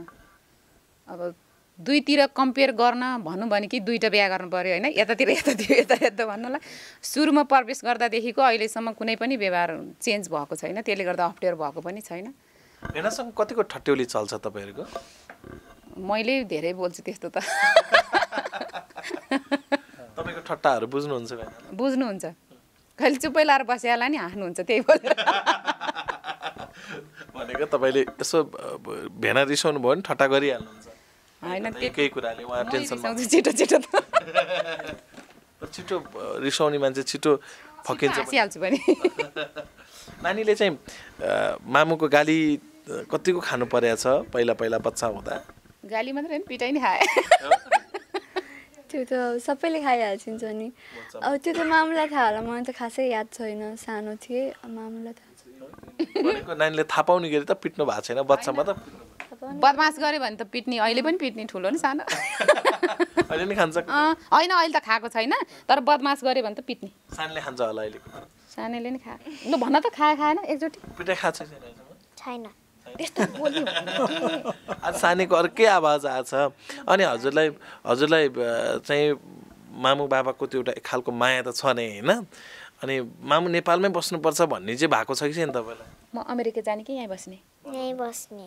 अब दुईतिर कम्पेयर गर्न भनौँ भने कि दुईवटा बिहा गर्नु पऱ्यो होइन, यतातिर यता भन्नुलाई सुरुमा प्रवेश गर्दादेखिको अहिलेसम्म कुनै पनि व्यवहार चेन्ज भएको छैन, त्यसले गर्दा अप्ठ्यारो भएको पनि छैन। भेनासँग कतिको ठट्यौली चल्छ तपाईँहरूको? मैले धेरै बोल्छु त्यस्तो त। तपाईँको ठट्टाहरू बुझ्नुहुन्छ? बुझ्नुहुन्छ, कहिले चुप्पै लाएर बसिहाल्ला नि हाँस्नुहुन्छ त्यही बोलेर। भनेको तपाईँले यसो भेना रिसाउनु भयो भने ठट्टा गरिहाल्नुहुन्छ होइन? केही कुराले उहाँ टेन्सन छिटो छिटो छिटो रिसाउने मान्छे छिटो फकिन्छ हाँसिहाल्छु पनि। नानीले चाहिँ मामुको गाली कतिको खानु परेको छ पहिला बच्चा हुँदा? गाली मात्रै होइन, पिटाइ नि खाए। त्यो त सबैले खाइहाल्छिन्छ नि। अब त्यो त मामुलाई थाहा होला, मलाई त खासै याद छैन, सानो थिएँ, मामुलाई थाहा छ। भनेको नानीले थाहा पाउने गरी त पिट्नु भएको छैन बच्चामा त? बदमास गऱ्यो भने त पिट्ने, अहिले पनि पिट्ने, ठुलो नि सानो। अहिले नि खान्छ? होइन अहिले त खाएको छैन, तर बदमास गऱ्यो भने त पिट्ने। सानले खान्छ होला अहिले? सानैले नि खाए। ल भन त खाएन एकचोटि? पिटाइ खाएको छैन। त्यस्तो बोल्नु आज सानीको अर्कै आवाज आएछ। अनि हजुरलाई चाहिँ मामु बाबाको त्यो एउटा एक खालको माया त छ नै होइन? अनि मामु नेपालमै बस्नुपर्छ भन्ने चाहिँ भएको छ कि छैन तपाईँलाई? म अमेरिका जाने कि यहीँ बस्ने? यहीँ बस्ने।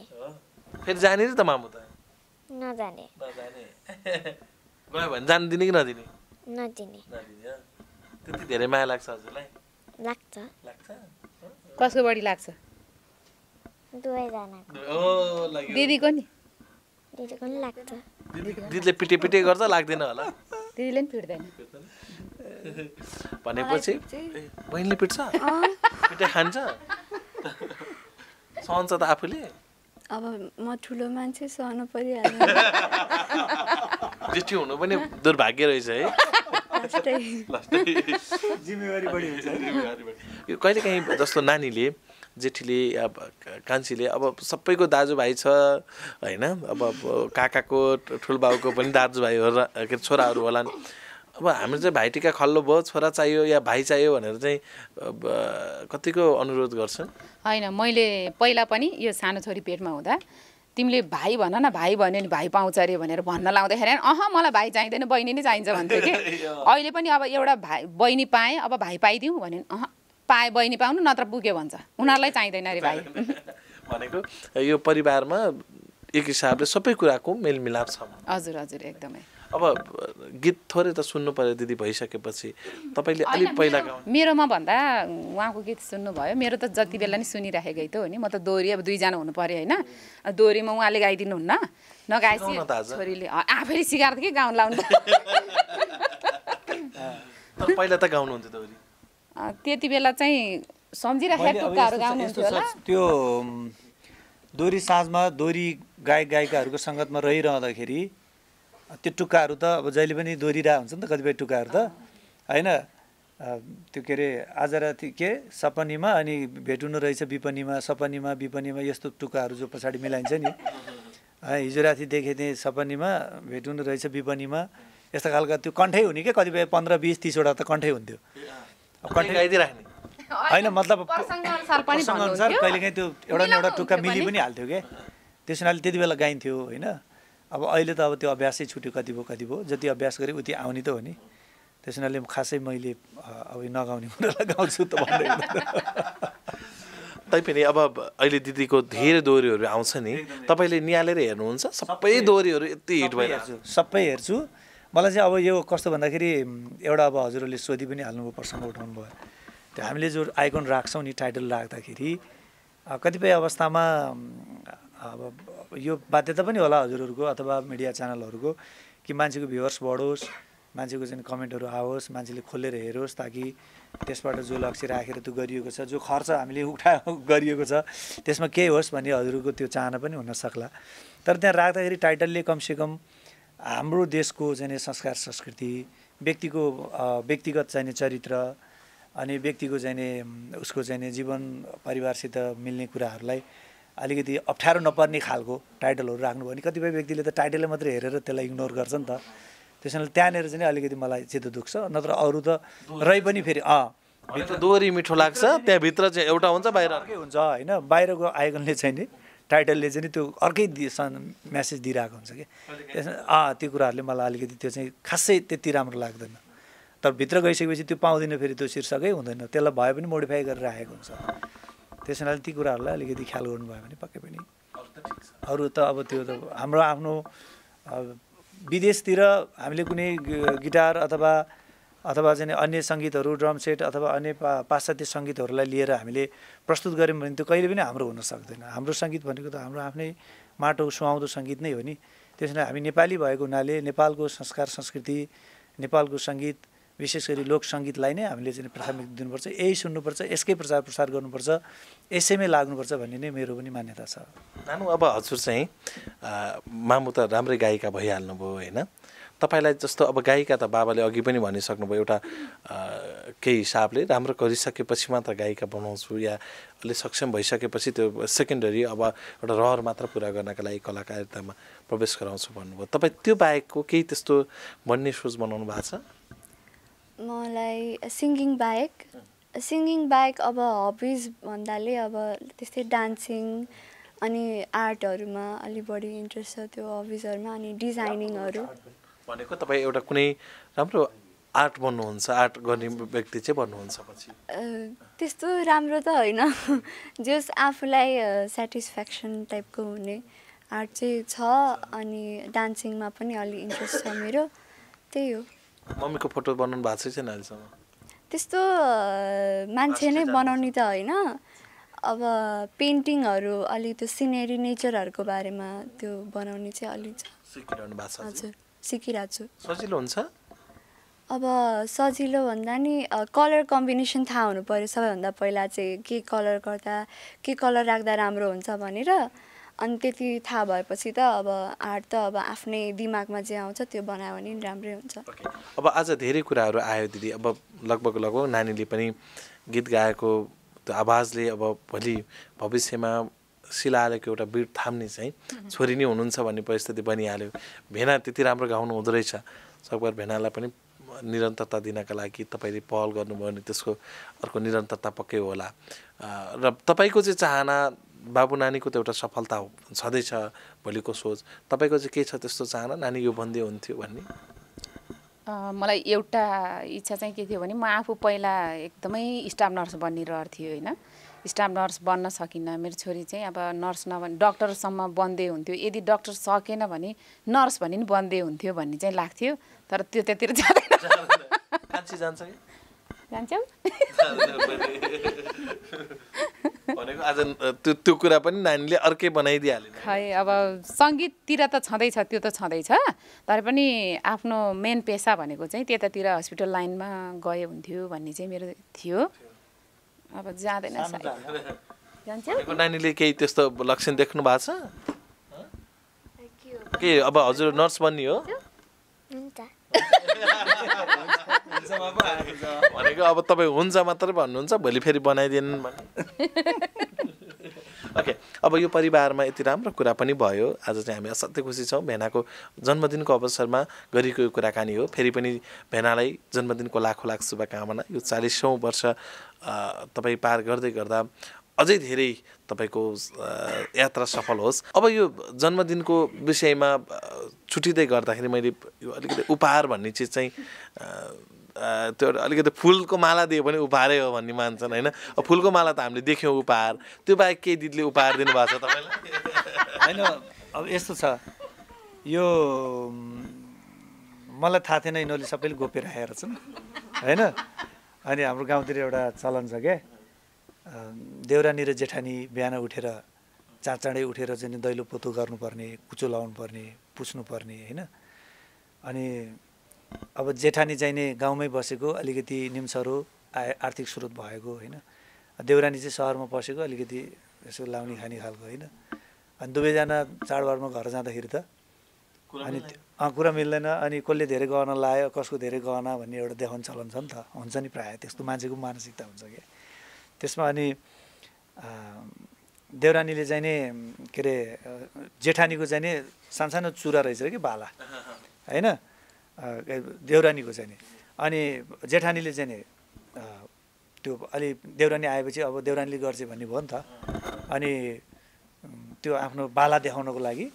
फेरि जाने र त मामु त? नजाने। गयो भने जानु दिने कि नदिने? नदिने। त्यति धेरै माया लाग्छ हजुरलाई? लाग्छ। कसको बढी लाग्छ? दुवैजनाको। दिदीको नि? दिदीको नि लाग्छ। दिदीले पिटे गर्छ, लाग्दैन होला? दिदीले नि पिट्दैन। भनेपछि बहिनीले पिट्छ? पिटाइ खान्छ? सहन्छ त आफूले? अब म ठुलो मान्छे सहनु परिहाल्छ। जेठी हुनु पनि दुर्भाग्य रहेछ है। जिम्मेवारी बढी हुन्छ। कहिले काहीँ जस्तो नानीले जेठीले अब कान्छीले अब सबैको दाजुभाइ छ होइन, अब काकाको ठुलबाउको पनि दाजुभाइ होला, छोराहरू होलान्। अब हाम्रो चाहिँ भाइटिका खल्लो भयो, छोरा चाहियो या भाइ चाहियो भनेर चाहिँ कतिको अनुरोध गर्छन्? होइन, मैले पहिला पनि यो सानो छोरी पेटमा हुँदा तिमीले भाइ भन न, भाइ भन्यो नि भाइ पाउँछ अरे भनेर भन्न लाउँदाखेरि मलाई भाइ चाहिँदैन, बहिनी नै चाहिन्छ भन्थ्यो कि। अहिले पनि अब एउटा भाइ बहिनी पाएँ, अब भाइ पाइदिउँ भने पाए बहिनी पाउनु, नत्र पुग्यो भन्छ, उनीहरूलाई चाहिँदैन अरे भाइ। भनेको यो परिवारमा एक हिसाबले सबै कुराको मेलमिलाप छ। हजुर हजुर एकदमै। अब गीत थोरै त सुन्नु पर्यो दिदी भइसकेपछि, तपाईँले अलिक पहिला मेरोमा भन्दा उहाँको गीत सुन्नुभयो, मेरो त जति बेला नि सुनिराखेकै त हो नि। म त दोहोरी अब दुईजना हुनु पऱ्यो होइन, दोहोरीमा उहाँले गाइदिनु हुन्न, नगाएपछि छोरीले आफैले सिकाएर कि गाउन लाउनु। पहिला त गाउनुहुन्थ्यो दोहोरी? त्यति बेला चाहिँ सम्झिराखेको टुक्काहरू गाउनुहुन्थ्यो होला। त्यो दोहोरी साँझमा दोहोरी गायकगायिकाहरूको सङ्गतमा रहिरहँदाखेरि त्यो टुक्काहरू त अब जहिले पनि दोहोरिरहेको हुन्छ नि त, कतिपय टुक्काहरू त होइन। त्यो के अरे आज राति के सपनीमा, अनि भेटुनु रहेछ विपनीमा, सपनीमा विपनीमा, यस्तो टुक्काहरू जो पछाडि मिलाइन्छ नि। हिजो राति देखेँ थिएँ सपनीमा, भेटुनु रहेछ विपनीमा, यस्तो खालको त्यो कण्ठै हुने क्या, कतिपय 15, 20, 30वटा त कण्ठै हुन्थ्यो। कण्ठै गाइदिराख्ने होइन, मतलब प्रसङ्गअनुसार कहिलेकाहीँ त्यो एउटा न एउटा टुक्का मिली पनि हाल्थ्यो क्या, त्यस हुनाले त्यति बेला गाइन्थ्यो होइन। अब अहिले त अब त्यो अभ्यासै छुट्यो, कति भयो जति अभ्यास गरेँ उति आउने त हो नि। त्यस हुनाले खासै मैले अब नगाउने कुरालाई गाउँछु त भन्दैन। तैपनि अब अहिले दिदीको धेरै दोहोरीहरू आउँछ नि, तपाईँले निहालेर हेर्नुहुन्छ? सबै दोहोरीहरू यति हिट भइरहेको? सबै हेर्छु। मलाई चाहिँ अब यो कस्तो भन्दाखेरि एउटा अब हजुरहरूले सोधि पनि हाल्नुभयो, प्रसङ्ग उठाउनु भयो, त्यो हामीले जो आइकन राख्छौँ नि, टाइटल राख्दाखेरि कतिपय अवस्थामा अब यो बाध्यता पनि होला हजुरहरूको अथवा मिडिया च्यानलहरूको कि मान्छेको भ्युवर्स बढोस्, मान्छेको चाहिँ कमेन्टहरू आओस्, मान्छेले खोलेर हेरोस्, ताकि त्यसबाट जो लक्ष्य राखेर त्यो गरिएको छ, जो खर्च हामीले गरिएको छ त्यसमा केही होस् भन्ने हजुरको त्यो चाहना पनि हुन सक्ला। तर त्यहाँ राख्दाखेरि टाइटलले कमसेकम हाम्रो देशको चाहिँ संस्कार संस्कृति, व्यक्तिगत चाहिँ चरित्र अनि व्यक्तिको चाहिँ उसको चाहिँ जीवन परिवारसित मिल्ने कुराहरूलाई अलिकति अप्ठ्यारो नपर्ने खालको टाइटलहरू राख्नु भने कतिपय व्यक्तिले त टाइटलले मात्रै हेरेर त्यसलाई इग्नोर गर्छ नि त। त्यसैले त्यहाँनिर चाहिँ अलिकति मलाई चित्त दुख्छ। नत्र अरू त रही पनि फेरि दोहोरी मिठो लाग्छ, त्यहाँभित्र चाहिँ एउटा हुन्छ बाहिर अर्कै हुन्छ होइन। बाहिरको आइकनले चाहिँ नि टाइटलले चाहिँ त्यो अर्कै मेसेज दिइरहेको हुन्छ कि त्यसमा त्यो कुराहरूले मलाई अलिकति त्यो चाहिँ खासै त्यति राम्रो लाग्दैन। तर भित्र गइसकेपछि त्यो पाउँदैन, फेरि त्यो शीर्षकै हुँदैन, त्यसलाई भए पनि मोडिफाई गरेर राखेको हुन्छ। त्यस हुनाले ती कुराहरूलाई अलिकति ख्याल गर्नुभयो भने पक्कै पनि अरू त अब त्यो त हाम्रो आफ्नो विदेशतिर हामीले कुनै गिटार अथवा चाहिँ अन्य सङ्गीतहरू, ड्रम सेट अथवा अन्य पाश्चात्य सङ्गीतहरूलाई लिएर हामीले प्रस्तुत गऱ्यौँ भने त्यो कहिले पनि हाम्रो हुन सक्दैन। हाम्रो सङ्गीत भनेको त हाम्रो आफ्नै माटो सुहाउँदो सङ्गीत नै हो नि। त्यसैले हामी नेपाली भएको हुनाले नेपालको संस्कार संस्कृति, नेपालको सङ्गीत, विशेष गरी लोक सङ्गीतलाई नै हामीले चाहिँ प्राथमिकता दिनुपर्छ, यही सुन्नुपर्छ, यसकै प्रचार प्रसार गर्नुपर्छ, यसैमै लाग्नुपर्छ भन्ने नै मेरो पनि मान्यता छ। नानु, अब हजुर चाहिँ मामु त राम्रै गायिका भइहाल्नुभयो होइन। तपाईँलाई जस्तो अब गायिका त बाबाले अघि पनि भनिसक्नुभयो, एउटा केही हिसाबले राम्रो गरिसकेपछि मात्र गायिका बनाउँछु या अलि सक्षम भइसकेपछि त्यो सेकेन्डरी अब एउटा रहर मात्र पुरा गर्नका लागि कलाकारितामा प्रवेश गराउँछु भन्नुभयो। तपाईँ त्यो बाहेकको केही त्यस्तो भन्ने सोच बनाउनु भएको छ? मलाई सिङ्गिङ बाहेक अब हबिज भन्दाले अब त्यस्तै डान्सिङ अनि आर्टहरूमा अलि बढी इन्ट्रेस्ट छ, त्यो हबिजहरूमा। अनि डिजाइनिङहरू भनेको तपाईँ एउटा कुनै राम्रो आर्ट बन्नुहुन्छ, आर्ट गर्ने व्यक्ति चाहिँ बन्नुहुन्छ पछि? त्यस्तो राम्रो त होइन, जस आफूलाई सेटिस्फ्याक्सन टाइपको हुने आर्ट चाहिँ छ। अनि डान्सिङमा पनि अलि इन्ट्रेस्ट छ मेरो, त्यही हो। मम्मीको फोटो बनाउनु भएको छैन अहिलेसम्म? त्यस्तो मान्छे नै बनाउने त होइन, अब पेन्टिङहरू अलि त्यो सिनेरी नेचरहरूको बारेमा त्यो बनाउने चाहिँ अलि छ। सिकिरहनु भएको छ? हजुर, सिकिरहेको छु। सजिलो हुन्छ? अब सजिलो भन्दा नि कलर कम्बिनेसन थाहा हुनु पऱ्यो सबैभन्दा पहिला चाहिँ, के कलर गर्दा के कलर राख्दा राम्रो हुन्छ भनेर। अनि त्यति थाहा भएपछि त अब आर्ट त अब आफ्नै दिमागमा जे आउँछ त्यो बनायो भने नि राम्रै हुन्छ। अब आज धेरै कुराहरू आयो दिदी। अब लगभग नानीले पनि गीत गाएको त्यो आवाजले अब भोलि भविष्यमा शिलालेको एउटा बिट थाम्ने चाहिँ छोरी नै हुनुहुन्छ भन्ने परिस्थिति बनिहाल्यो। भेना त्यति राम्रो गाउनु हुँदो रहेछ, सकभर भेनालाई पनि निरन्तरता दिनका लागि तपाईँले पहल गर्नुभयो भने त्यसको अर्को निरन्तरता पक्कै होला। र तपाईँको चाहिँ चाहना, बाबु नानीको त एउटा सफलता छँदैछ भोलिको सोच, तपाईँको चाहिँ के छ त्यस्तो चाहना, नानी यो भन्दै हुन्थ्यो भन्ने? मलाई एउटा इच्छा चाहिँ के थियो भने म आफू पहिला एकदमै स्टाफ नर्स बन्ने रहर थियो होइन। स्टाफ नर्स बन्न सकिनँ, मेरो छोरी चाहिँ अब नर्स नभने डक्टरसम्म बन्दै हुन्थ्यो, यदि डक्टर सकेन भने नर्स भने नि बन्दै हुन्थ्यो भन्ने चाहिँ लाग्थ्यो। तर त्यो त्यतिर जाँदैन। जान्छ कि जान्छौ भनेको आज त्यो कुरा पनि नानीले अर्कै बनाइदिइहाल्यो। खै अब सङ्गीततिर त छँदैछ, त्यो त छँदैछ, तर पनि आफ्नो मेन पेसा भनेको चाहिँ त्यतातिर हस्पिटल लाइनमा गए हुन्थ्यो भन्ने चाहिँ मेरो थियो। अब जाँदैन जान्छ। नानीले केही त्यस्तो लक्षण देख्नु भएको छ के? अब हजुर नर्स बन्ने हो भनेको अब तपाईँ हुन्छ मात्रै भन्नुहुन्छ, भोलि फेरि बनाइदिनु भने। ओके, अब यो परिवारमा यति राम्रो कुरा पनि भयो। आज चाहिँ हामी असाध्यै खुसी छौँ। भेनाको जन्मदिनको अवसरमा गरेको यो कुराकानी हो। फेरि पनि भेनालाई जन्मदिनको लाखौँ लाख शुभकामना। यो 40औँ वर्ष तपाईँ पार गर्दै गर्दा अझै धेरै तपाईँको यात्रा सफल होस्। अब यो जन्मदिनको विषयमा छुटिँदै गर्दाखेरि मैले यो अलिकति उपहार भन्ने चिज चाहिँ त्यो अलिकति फुलको माला दियो भने उपहारै हो भन्ने मान्छन् होइन। फुलको माला त हामीले देख्यौँ उपहार, त्यो बाहेक केही दिदीले उपहार दिनुभएको छ तपाईँलाई? होइन, अब यस्तो छ, यो मलाई थाहा थिएन, यिनीहरूले सबैले गोप्य राखेर छन् होइन। अनि हाम्रो गाउँतिर एउटा चलन छ क्या, देउरानी र जेठानी बिहान उठेर चाँडै उठेर चाहिँ दैलो पोतो गर्नुपर्ने, कुचो लाउनु पर्ने, पुछ्नुपर्ने होइन। अनि अब जेठानी चाहिँ नि गाउँमै बसेको अलिकति निम्सरो आर्थिक स्रोत भएको होइन, देउरानी चाहिँ सहरमा बसेको अलिकति यसो लाउने खाने खालको होइन। अनि दुवैजना चाडबाडमा घर जाँदाखेरि त अनि कुरा मिल्दैन, अनि कसले धेरै गहना लायो कसको धेरै गहना भन्ने एउटा देखाउने चलन छ नि त, हुन्छ नि प्रायः त्यस्तो मान्छेको मानसिकता हुन्छ क्या। त्यसमा अनि देउरानीले चाहिँ नि के अरे जेठानीको चाहिँ नि सानसानो चुरा रहेछ कि बाला होइन देउरानीको चाहिँ नि, अनि जेठानीले चाहिँ नि त्यो अलि देउरानी आएपछि अब देउरानीले गर्छ भन्ने भयो नि त, अनि त्यो आफ्नो बाला देखाउनको लागि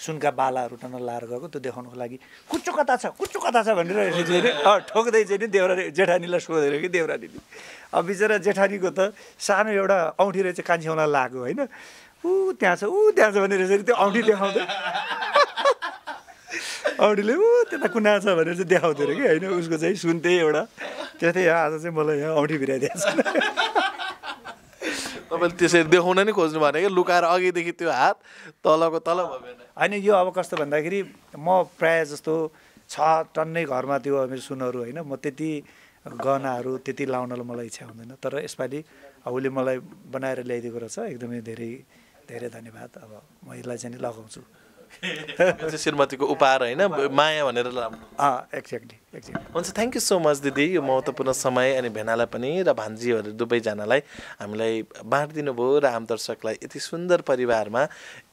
सुनका बालाहरू टन्न लाएर गएको त्यो देखाउनको लागि कुच्चो कता छ भनेर ठोक्दै चाहिँ नि देउरानी जेठानीलाई सोधेर कि देउरानीले अब बिचरा जेठानीको त सानो एउटा औँठी रहेछ कान्छेउला लाग्यो होइन, त्यहाँ छ भनेर चाहिँ त्यो औँठी देखाउँदै औँठीले त्यता कुना छ भनेर चाहिँ देखाउँथ्यो अरे कि होइन, उसको चाहिँ सुन त्यही एउटा त्यस्तै आज चाहिँ मलाई यहाँ औँठी भिराइदिएको छ। तपाईँले त्यसरी देखाउन नै खोज्नु भने कि लुकाएर अघिदेखि त्यो हात तलको तल भयो होइन। यो अब कस्तो भन्दाखेरि म प्रायः जस्तो 6 टन्नै घरमा त्यो मेरो सुनहरू होइन, म त्यति गहनाहरू त्यति लाउनलाई मलाई इच्छा हुँदैन, तर यसपालि उसले मलाई बनाएर ल्याइदिएको रहेछ, एकदमै धेरै धेरै धन्यवाद। अब म यसलाई चाहिँ लगाउँछु। श्रीमतीको उपहार होइन, माया भनेर एक्ज्याक्टली। हुन्छ, थ्याङ्क यू सो मच दिदी, यो महत्त्वपूर्ण समय अनि भेनालाई पनि र भान्जीहरू दुवैजनालाई हामीलाई बाँडिदिनु भयो र आम दर्शकलाई यति सुन्दर परिवारमा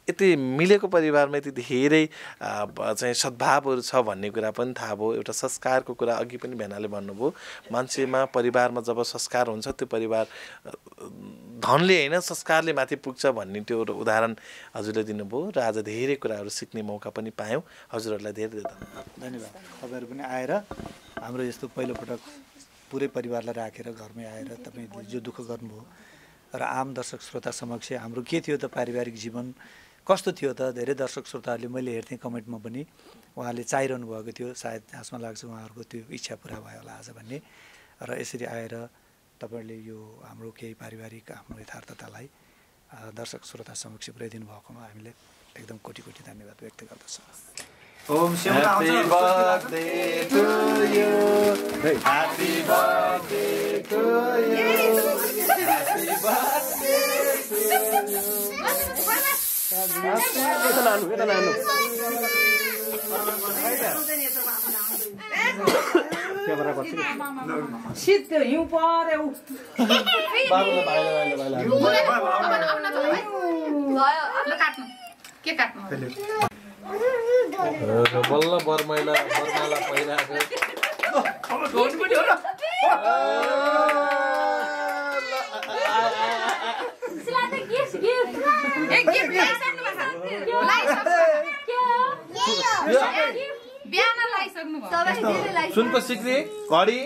यति मिलेको परिवारमा यति धेरै चाहिँ सद्भावहरू छ भन्ने कुरा पनि थाहा भयो। एउटा संस्कारको कुरा अघि पनि भेनाले भन्नुभयो, मान्छेमा परिवारमा जब संस्कार हुन्छ त्यो परिवार धनले होइन संस्कारले माथि पुग्छ भन्ने त्यो उदाहरण हजुरले दिनुभयो र आज धेरै कुराहरू सिक्ने मौका पनि पायौँ। हजुरहरूलाई धेरै धेरै धन्यवाद। तपाईँहरू पनि आएर हाम्रो यस्तो पहिलोपटक पुरै परिवारलाई राखेर घरमै आएर तपाईँले जो दुःख गर्नुभयो र आम दर्शक श्रोता समक्ष हाम्रो के थियो त पारिवारिक जीवन कस्तो थियो त, धेरै दर्शक श्रोताहरूले मैले हेर्थेँ कमेन्टमा पनि उहाँले चाहिरहनु भएको थियो, सायद आशमा लाग्छ उहाँहरूको त्यो इच्छा पुरा भयो होला आज भन्ने। र यसरी आएर तपाईँहरूले यो हाम्रो केही पारिवारिक हाम्रो यथार्थतालाई दर्शक श्रोता समक्ष पुर्याइदिनु भएकोमा हामीले एकदम कोटी कोटी धन्यवाद व्यक्त गर्दछौँ। Om Happy birthday to you. Happy birthday to you. Happy birthday to you. Shit, you bought it. बल्ल बर्माला पहिला सुनको सिक्री घडी